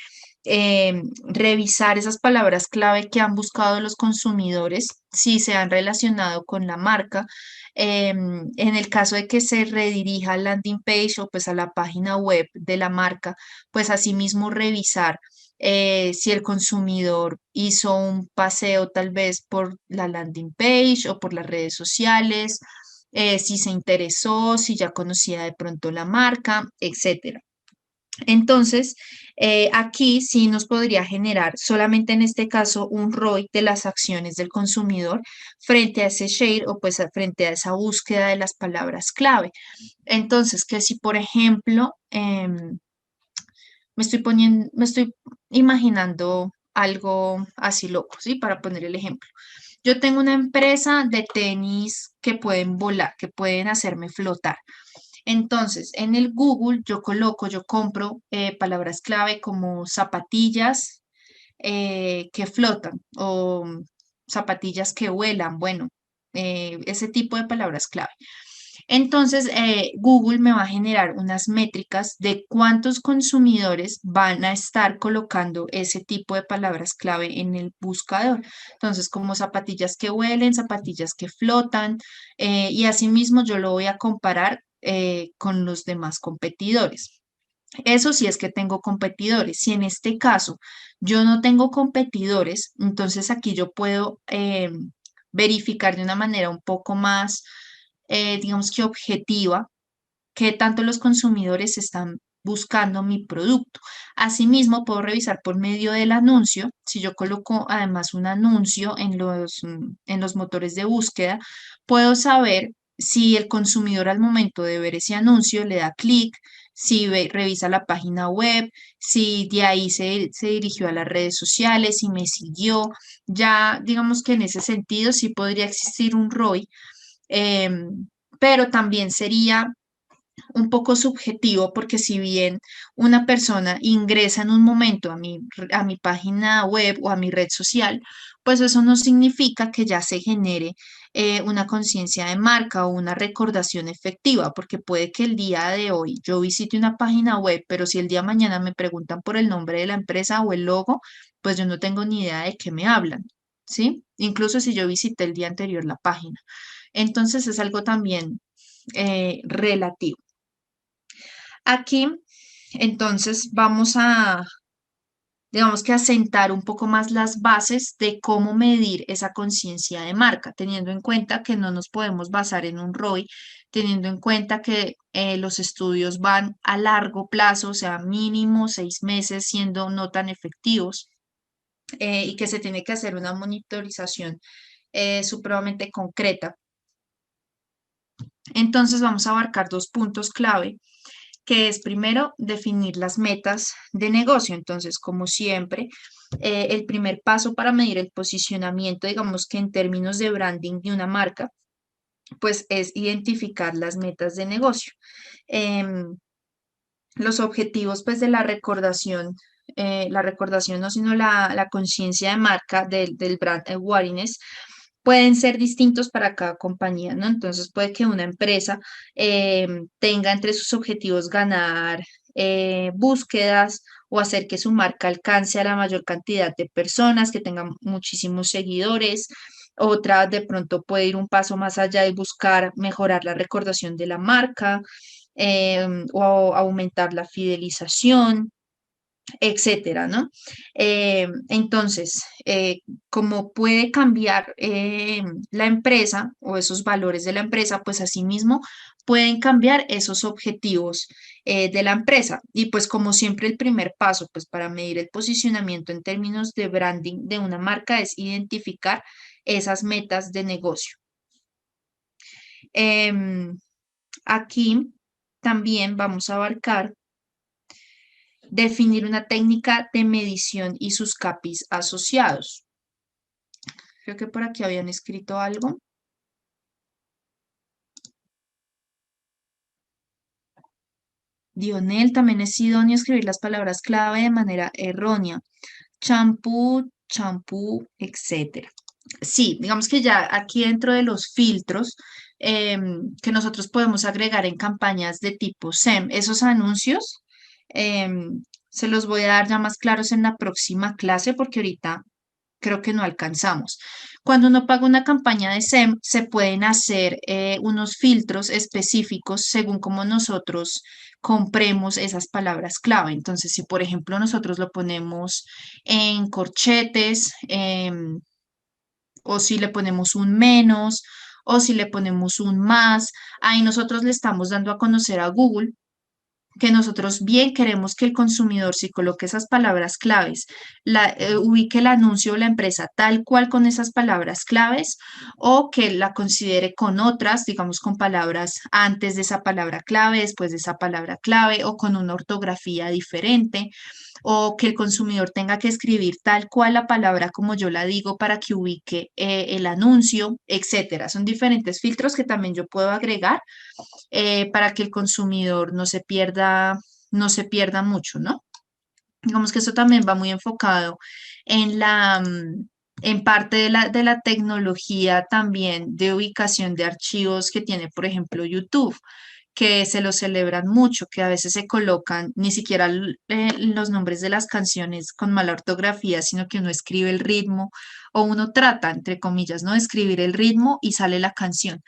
revisar esas palabras clave que han buscado los consumidores, si se han relacionado con la marca, En el caso de que se redirija al landing page o pues a la página web de la marca, pues asimismo revisar si el consumidor hizo un paseo tal vez por la landing page o por las redes sociales, si se interesó, si ya conocía de pronto la marca, etcétera. Entonces, aquí sí nos podría generar solamente en este caso un ROI de las acciones del consumidor frente a ese share o pues frente a esa búsqueda de las palabras clave. Entonces, que si por ejemplo, me estoy imaginando algo así loco, ¿sí? Para poner el ejemplo. Yo tengo una empresa de tenis que pueden volar, que pueden hacerme flotar. Entonces, en el Google yo compro palabras clave como zapatillas que flotan o zapatillas que vuelan, bueno, ese tipo de palabras clave. Entonces, Google me va a generar unas métricas de cuántos consumidores van a estar colocando ese tipo de palabras clave en el buscador. Entonces, como zapatillas que huelen, zapatillas que flotan, y asimismo yo lo voy a comparar con los demás competidores. Eso sí es que tengo competidores. Si en este caso yo no tengo competidores, entonces aquí yo puedo verificar de una manera un poco más, digamos que objetiva, qué tanto los consumidores están buscando mi producto. Asimismo, puedo revisar por medio del anuncio. Si yo coloco además un anuncio en los motores de búsqueda, puedo saber si el consumidor al momento de ver ese anuncio le da clic, si revisa la página web, si de ahí se dirigió a las redes sociales, si me siguió. Ya digamos que en ese sentido sí podría existir un ROI, pero también sería un poco subjetivo porque si bien una persona ingresa en un momento a mi página web o a mi red social, pues eso no significa que ya se genere una conciencia de marca o una recordación efectiva, porque puede que el día de hoy yo visite una página web, pero si el día de mañana me preguntan por el nombre de la empresa o el logo, pues yo no tengo ni idea de qué me hablan, ¿sí? Incluso si yo visité el día anterior la página. Entonces es algo también relativo. Aquí, entonces, vamos a, digamos que asentar un poco más las bases de cómo medir esa conciencia de marca, teniendo en cuenta que no nos podemos basar en un ROI, teniendo en cuenta que los estudios van a largo plazo, o sea, mínimo 6 meses, siendo no tan efectivos, y que se tiene que hacer una monitorización supremamente concreta. Entonces, vamos a abarcar dos puntos clave que es primero definir las metas de negocio. Entonces, como siempre, el primer paso para medir el posicionamiento, digamos que en términos de branding de una marca, pues es identificar las metas de negocio. Em, los objetivos, pues, de la recordación no, sino la conciencia de marca del brand awareness, pueden ser distintos para cada compañía, ¿no? Entonces puede que una empresa tenga entre sus objetivos ganar búsquedas o hacer que su marca alcance a la mayor cantidad de personas, que tengan muchísimos seguidores. Otra de pronto puede ir un paso más allá y buscar mejorar la recordación de la marca, o aumentar la fidelización, etcétera, ¿no? Entonces, como puede cambiar la empresa o esos valores de la empresa, pues asimismo pueden cambiar esos objetivos de la empresa. Y pues como siempre el primer paso, pues para medir el posicionamiento en términos de branding de una marca es identificar esas metas de negocio. Em, aquí también vamos a abarcar definir una técnica de medición y sus CAPIs asociados. Creo que por aquí habían escrito algo. Dionel, también es idóneo escribir las palabras clave de manera errónea. Champú, champú, etcétera. Sí, digamos que ya aquí dentro de los filtros que nosotros podemos agregar en campañas de tipo SEM, esos anuncios se los voy a dar ya más claros en la próxima clase porque ahorita creo que no alcanzamos. Cuando uno paga una campaña de SEM, se pueden hacer unos filtros específicos según cómo nosotros compremos esas palabras clave. Entonces, si por ejemplo nosotros lo ponemos en corchetes, o si le ponemos un menos, o si le ponemos un más, ahí nosotros le estamos dando a conocer a Google que nosotros bien queremos que el consumidor, si coloque esas palabras claves, ubique el anuncio o la empresa tal cual con esas palabras claves, o que la considere con otras, digamos con palabras antes de esa palabra clave, después de esa palabra clave, o con una ortografía diferente, o que el consumidor tenga que escribir tal cual la palabra como yo la digo para que ubique el anuncio, etcétera. Son diferentes filtros que también yo puedo agregar para que el consumidor no se pierda mucho, ¿no? Digamos que eso también va muy enfocado en en parte de la tecnología también de ubicación de archivos que tiene, por ejemplo, YouTube, que se lo celebran mucho, que a veces se colocan ni siquiera los nombres de las canciones con mala ortografía, sino que uno escribe el ritmo o uno trata, entre comillas, ¿no? De escribir el ritmo y sale la canción.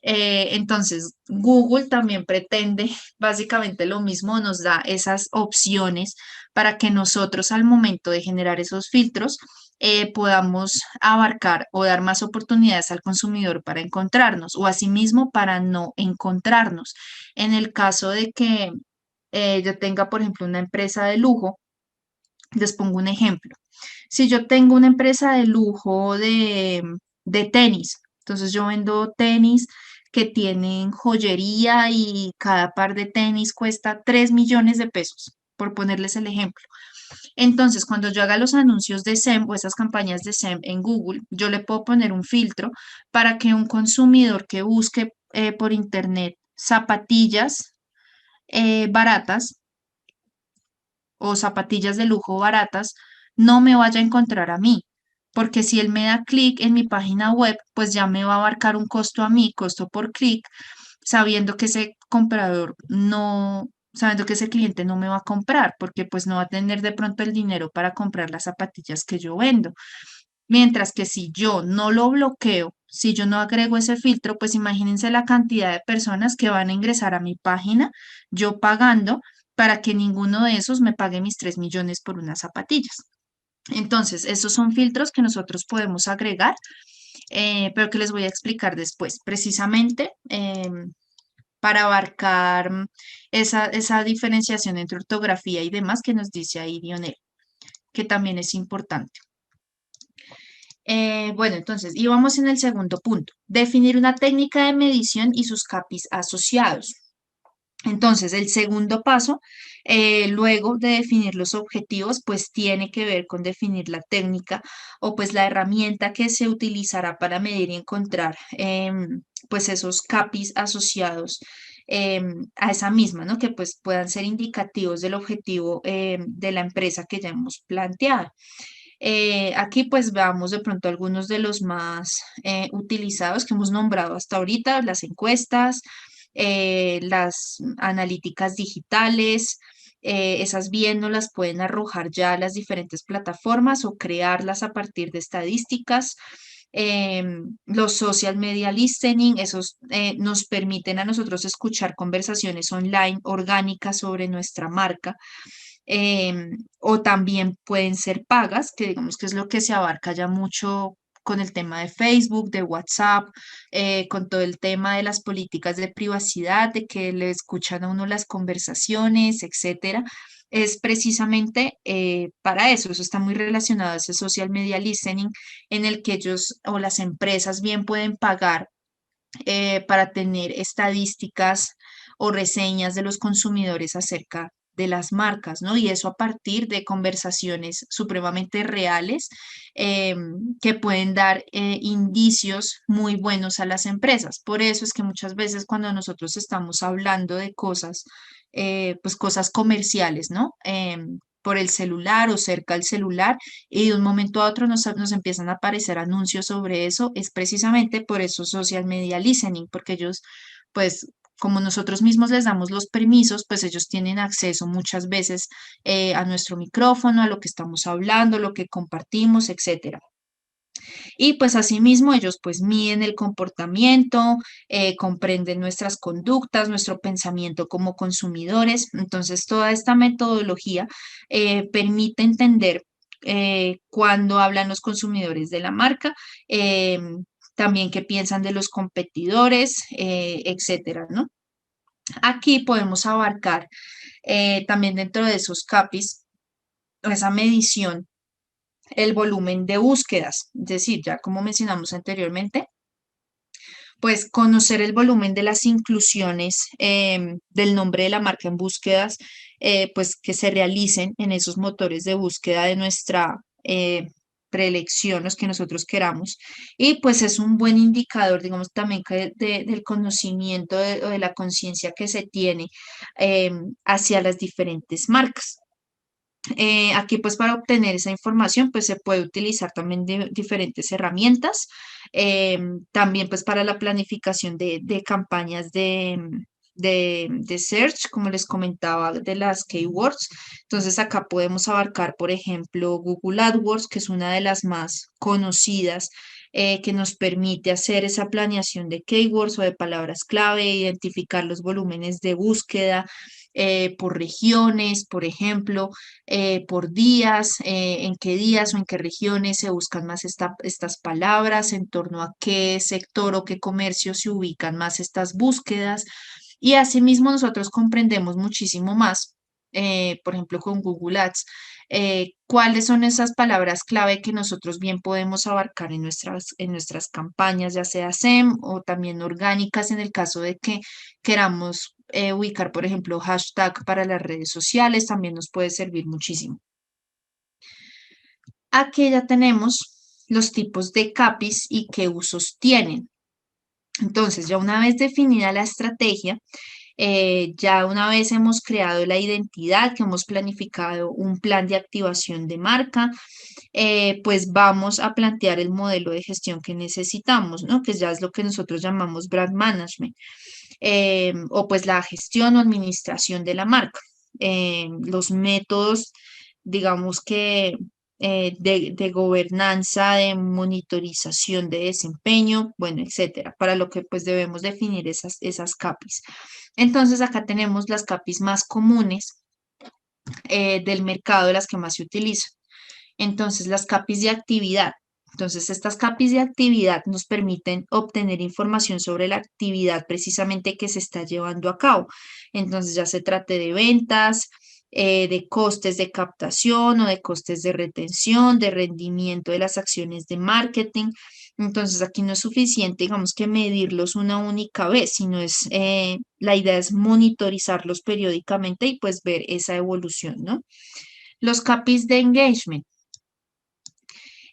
Entonces, Google también pretende básicamente lo mismo, nos da esas opciones para que nosotros al momento de generar esos filtros podamos abarcar o dar más oportunidades al consumidor para encontrarnos o asimismo para no encontrarnos. En el caso de que yo tenga, por ejemplo, una empresa de lujo, les pongo un ejemplo. Si yo tengo una empresa de lujo de tenis, entonces yo vendo tenis que tienen joyería y cada par de tenis cuesta 3 millones de pesos, por ponerles el ejemplo. Entonces, cuando yo haga los anuncios de SEM o esas campañas de SEM en Google, yo le puedo poner un filtro para que un consumidor que busque por internet zapatillas baratas o zapatillas de lujo baratas, no me vaya a encontrar a mí, porque si él me da clic en mi página web, pues ya me va a abarcar un costo a mí, costo por clic, sabiendo que ese comprador no, sabiendo que ese cliente no me va a comprar, porque pues no va a tener de pronto el dinero para comprar las zapatillas que yo vendo. Mientras que si yo no lo bloqueo, si yo no agrego ese filtro, pues imagínense la cantidad de personas que van a ingresar a mi página, yo pagando para que ninguno de esos me pague mis 3 millones por unas zapatillas. Entonces, esos son filtros que nosotros podemos agregar, pero que les voy a explicar después, precisamente para abarcar esa diferenciación entre ortografía y demás que nos dice ahí Dionel, que también es importante. Bueno, entonces, y vamos en el segundo punto, definir una técnica de medición y sus CAPIs asociados. Entonces, el segundo paso, luego de definir los objetivos, pues tiene que ver con definir la técnica o pues la herramienta que se utilizará para medir y encontrar pues esos CAPIs asociados a esa misma, ¿no? Que pues puedan ser indicativos del objetivo de la empresa que ya hemos planteado. Aquí pues veamos de pronto algunos de los más utilizados que hemos nombrado hasta ahorita, las encuestas, las analíticas digitales, esas bien nos las pueden arrojar ya las diferentes plataformas o crearlas a partir de estadísticas. Los social media listening, esos nos permiten a nosotros escuchar conversaciones online orgánicas sobre nuestra marca o también pueden ser pagas, que digamos que es lo que se abarca ya mucho con el tema de Facebook, de WhatsApp, con todo el tema de las políticas de privacidad, de que le escuchan a uno las conversaciones, etcétera. Es precisamente para eso, eso está muy relacionado a ese social media listening en el que ellos o las empresas bien pueden pagar para tener estadísticas o reseñas de los consumidores acerca de las marcas, ¿no? Y eso a partir de conversaciones supremamente reales eh, que pueden dar indicios muy buenos a las empresas. Por eso es que muchas veces cuando nosotros estamos hablando de cosas, pues cosas comerciales, ¿no? Por el celular o cerca del celular y de un momento a otro nos empiezan a aparecer anuncios sobre eso, es precisamente por eso social media listening, porque ellos, pues, como nosotros mismos les damos los permisos, pues ellos tienen acceso muchas veces a nuestro micrófono, a lo que estamos hablando, lo que compartimos, etcétera. Y pues asimismo ellos pues miden el comportamiento, comprenden nuestras conductas, nuestro pensamiento como consumidores. Entonces toda esta metodología permite entender cuándo hablan los consumidores de la marca, también qué piensan de los competidores, etcétera, ¿no? Aquí podemos abarcar también dentro de esos CAPIs, esa medición, el volumen de búsquedas, es decir, ya como mencionamos anteriormente, pues conocer el volumen de las inclusiones del nombre de la marca en búsquedas, pues que se realicen en esos motores de búsqueda de nuestra preelección, los que nosotros queramos. Y pues es un buen indicador, digamos, también que del conocimiento o de la conciencia que se tiene hacia las diferentes marcas. Aquí pues para obtener esa información pues se puede utilizar también diferentes herramientas, también pues para la planificación de campañas de search, como les comentaba, de las keywords. Entonces acá podemos abarcar, por ejemplo, Google AdWords, que es una de las más conocidas, que nos permite hacer esa planeación de keywords o de palabras clave, identificar los volúmenes de búsqueda por regiones, por ejemplo, por días, en qué días o en qué regiones se buscan más estas palabras, en torno a qué sector o qué comercio se ubican más estas búsquedas. Y asimismo nosotros comprendemos muchísimo más, por ejemplo, con Google Ads, cuáles son esas palabras clave que nosotros bien podemos abarcar en nuestras campañas, ya sea SEM o también orgánicas en el caso de que queramos ubicar, por ejemplo, hashtag para las redes sociales, también nos puede servir muchísimo. Aquí ya tenemos los tipos de CAPIs y qué usos tienen. Entonces, ya una vez definida la estrategia, ya una vez hemos creado la identidad, que hemos planificado un plan de activación de marca, pues vamos a plantear el modelo de gestión que necesitamos, ¿no? Que ya es lo que nosotros llamamos brand management, o pues la gestión o administración de la marca. Los métodos, digamos que de gobernanza, de monitorización de desempeño, bueno, etcétera, para lo que pues debemos definir esas CAPIs. Entonces acá tenemos las CAPIs más comunes del mercado, las que más se utilizan. Entonces, las CAPIs de actividad. Entonces, estas CAPIs de actividad nos permiten obtener información sobre la actividad precisamente que se está llevando a cabo. Entonces, ya se trate de ventas, de costes de captación o de costes de retención, de rendimiento de las acciones de marketing. Entonces, aquí no es suficiente, digamos, que medirlos una única vez, sino la idea es monitorizarlos periódicamente y pues ver esa evolución, ¿no? Los CAPIs de engagement.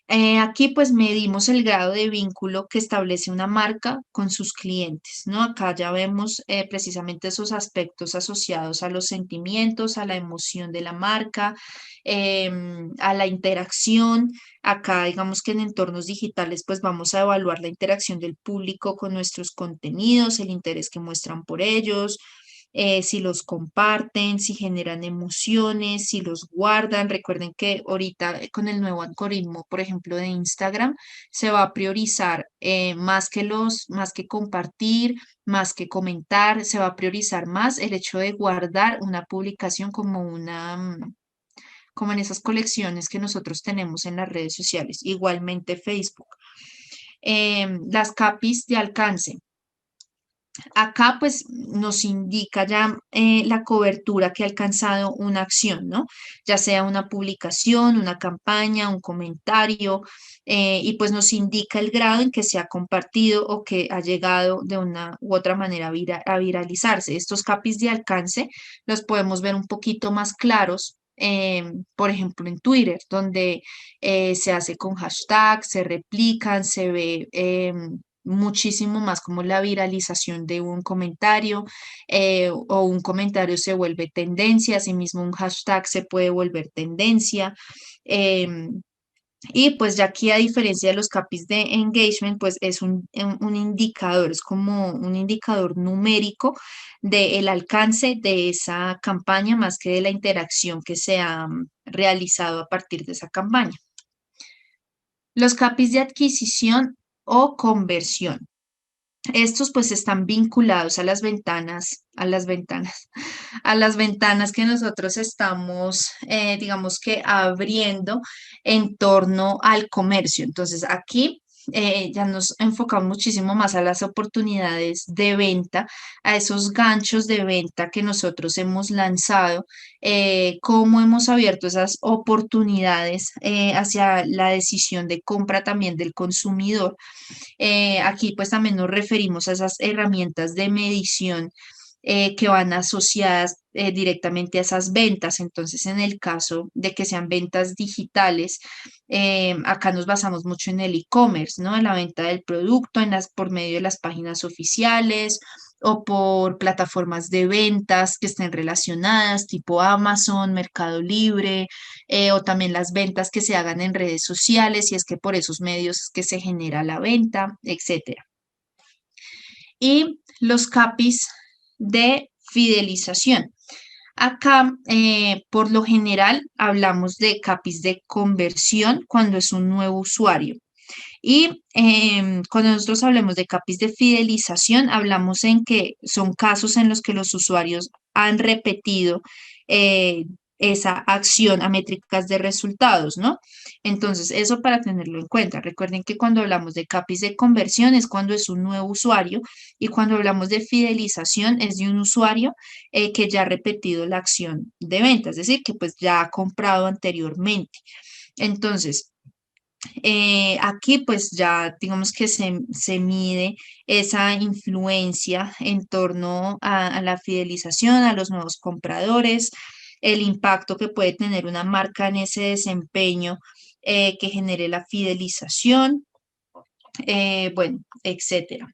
Aquí pues medimos el grado de vínculo que establece una marca con sus clientes, ¿no? Acá ya vemos precisamente esos aspectos asociados a los sentimientos, a la emoción de la marca, a la interacción. Acá digamos que en entornos digitales pues vamos a evaluar la interacción del público con nuestros contenidos, el interés que muestran por ellos, si los comparten, si generan emociones, si los guardan. Recuerden que ahorita con el nuevo algoritmo, por ejemplo, de Instagram, se va a priorizar más que compartir, más que comentar, se va a priorizar más el hecho de guardar una publicación como como en esas colecciones que nosotros tenemos en las redes sociales, igualmente Facebook. Las CAPIs de alcance. Acá pues nos indica ya la cobertura que ha alcanzado una acción, ¿no? Ya sea una publicación, una campaña, un comentario, y pues nos indica el grado en que se ha compartido o que ha llegado de una u otra manera a viralizarse. Estos capis de alcance los podemos ver un poquito más claros. Por ejemplo, en Twitter, donde se hace con hashtags, se replican, se ve muchísimo más como la viralización de un comentario, o un comentario se vuelve tendencia, asimismo un hashtag se puede volver tendencia. Y pues ya aquí, a diferencia de los capis de engagement, pues es un indicador, es como un indicador numérico del alcance de esa campaña más que de la interacción que se ha realizado a partir de esa campaña. Los CAPIs de adquisición o conversión. Estos pues están vinculados a las ventanas que nosotros estamos, digamos que abriendo en torno al comercio. Entonces aquí ya nos enfocamos muchísimo más a las oportunidades de venta, a esos ganchos de venta que nosotros hemos lanzado, cómo hemos abierto esas oportunidades hacia la decisión de compra también del consumidor. Aquí pues también nos referimos a esas herramientas de medición que van asociadas directamente a esas ventas. Entonces, en el caso de que sean ventas digitales, acá nos basamos mucho en el e-commerce, ¿no? En la venta del producto, por medio de las páginas oficiales o por plataformas de ventas que estén relacionadas, tipo Amazon, Mercado Libre, o también las ventas que se hagan en redes sociales, y es que por esos medios es que se genera la venta, etcétera. Y los CAPIs de fidelización. Acá, por lo general, hablamos de CAPIs de conversión cuando es un nuevo usuario. Y cuando nosotros hablemos de CAPIs de fidelización, hablamos en que son casos en los que los usuarios han repetido eh, esa acción a métricas de resultados, ¿no? Entonces, eso para tenerlo en cuenta. Recuerden que cuando hablamos de CAPIs de conversión es cuando es un nuevo usuario, y cuando hablamos de fidelización es de un usuario que ya ha repetido la acción de venta, es decir, que pues ya ha comprado anteriormente. Entonces, aquí pues ya digamos que se mide esa influencia en torno a la fidelización, a los nuevos compradores, el impacto que puede tener una marca en ese desempeño que genere la fidelización, bueno, etcétera.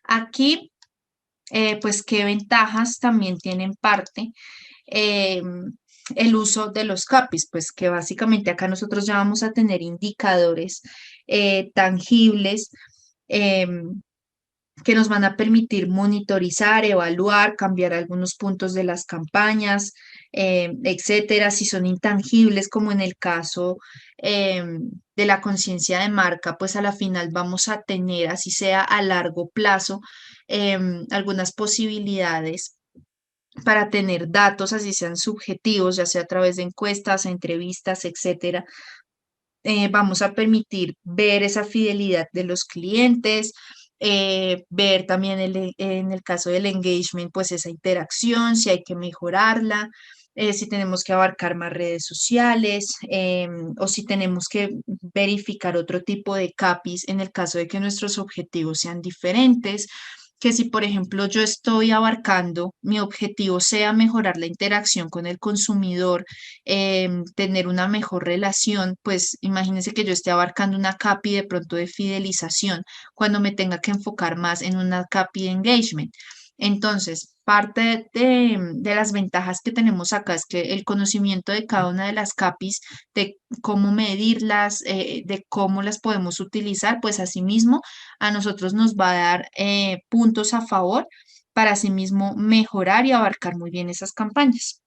Aquí, pues, ¿qué ventajas también tienen parte? eh, el uso de los CAPIs, pues que básicamente acá nosotros ya vamos a tener indicadores tangibles que nos van a permitir monitorizar, evaluar, cambiar algunos puntos de las campañas, etcétera. Si son intangibles, como en el caso de la conciencia de marca, pues a la final vamos a tener, así sea a largo plazo, algunas posibilidades para tener datos, así sean subjetivos, ya sea a través de encuestas, entrevistas, etcétera. Vamos a permitir ver esa fidelidad de los clientes, ver también en el caso del engagement, pues esa interacción, si hay que mejorarla, si tenemos que abarcar más redes sociales, o si tenemos que verificar otro tipo de CAPIs en el caso de que nuestros objetivos sean diferentes, que si, por ejemplo, yo estoy abarcando, mi objetivo sea mejorar la interacción con el consumidor, tener una mejor relación, pues imagínense que yo esté abarcando una CAPI de pronto de fidelización cuando me tenga que enfocar más en una CAPI de engagement. Entonces, parte de las ventajas que tenemos acá es que el conocimiento de cada una de las CAPIs, de cómo medirlas, de cómo las podemos utilizar, pues asimismo a nosotros nos va a dar puntos a favor para asimismo mejorar y abarcar muy bien esas campañas.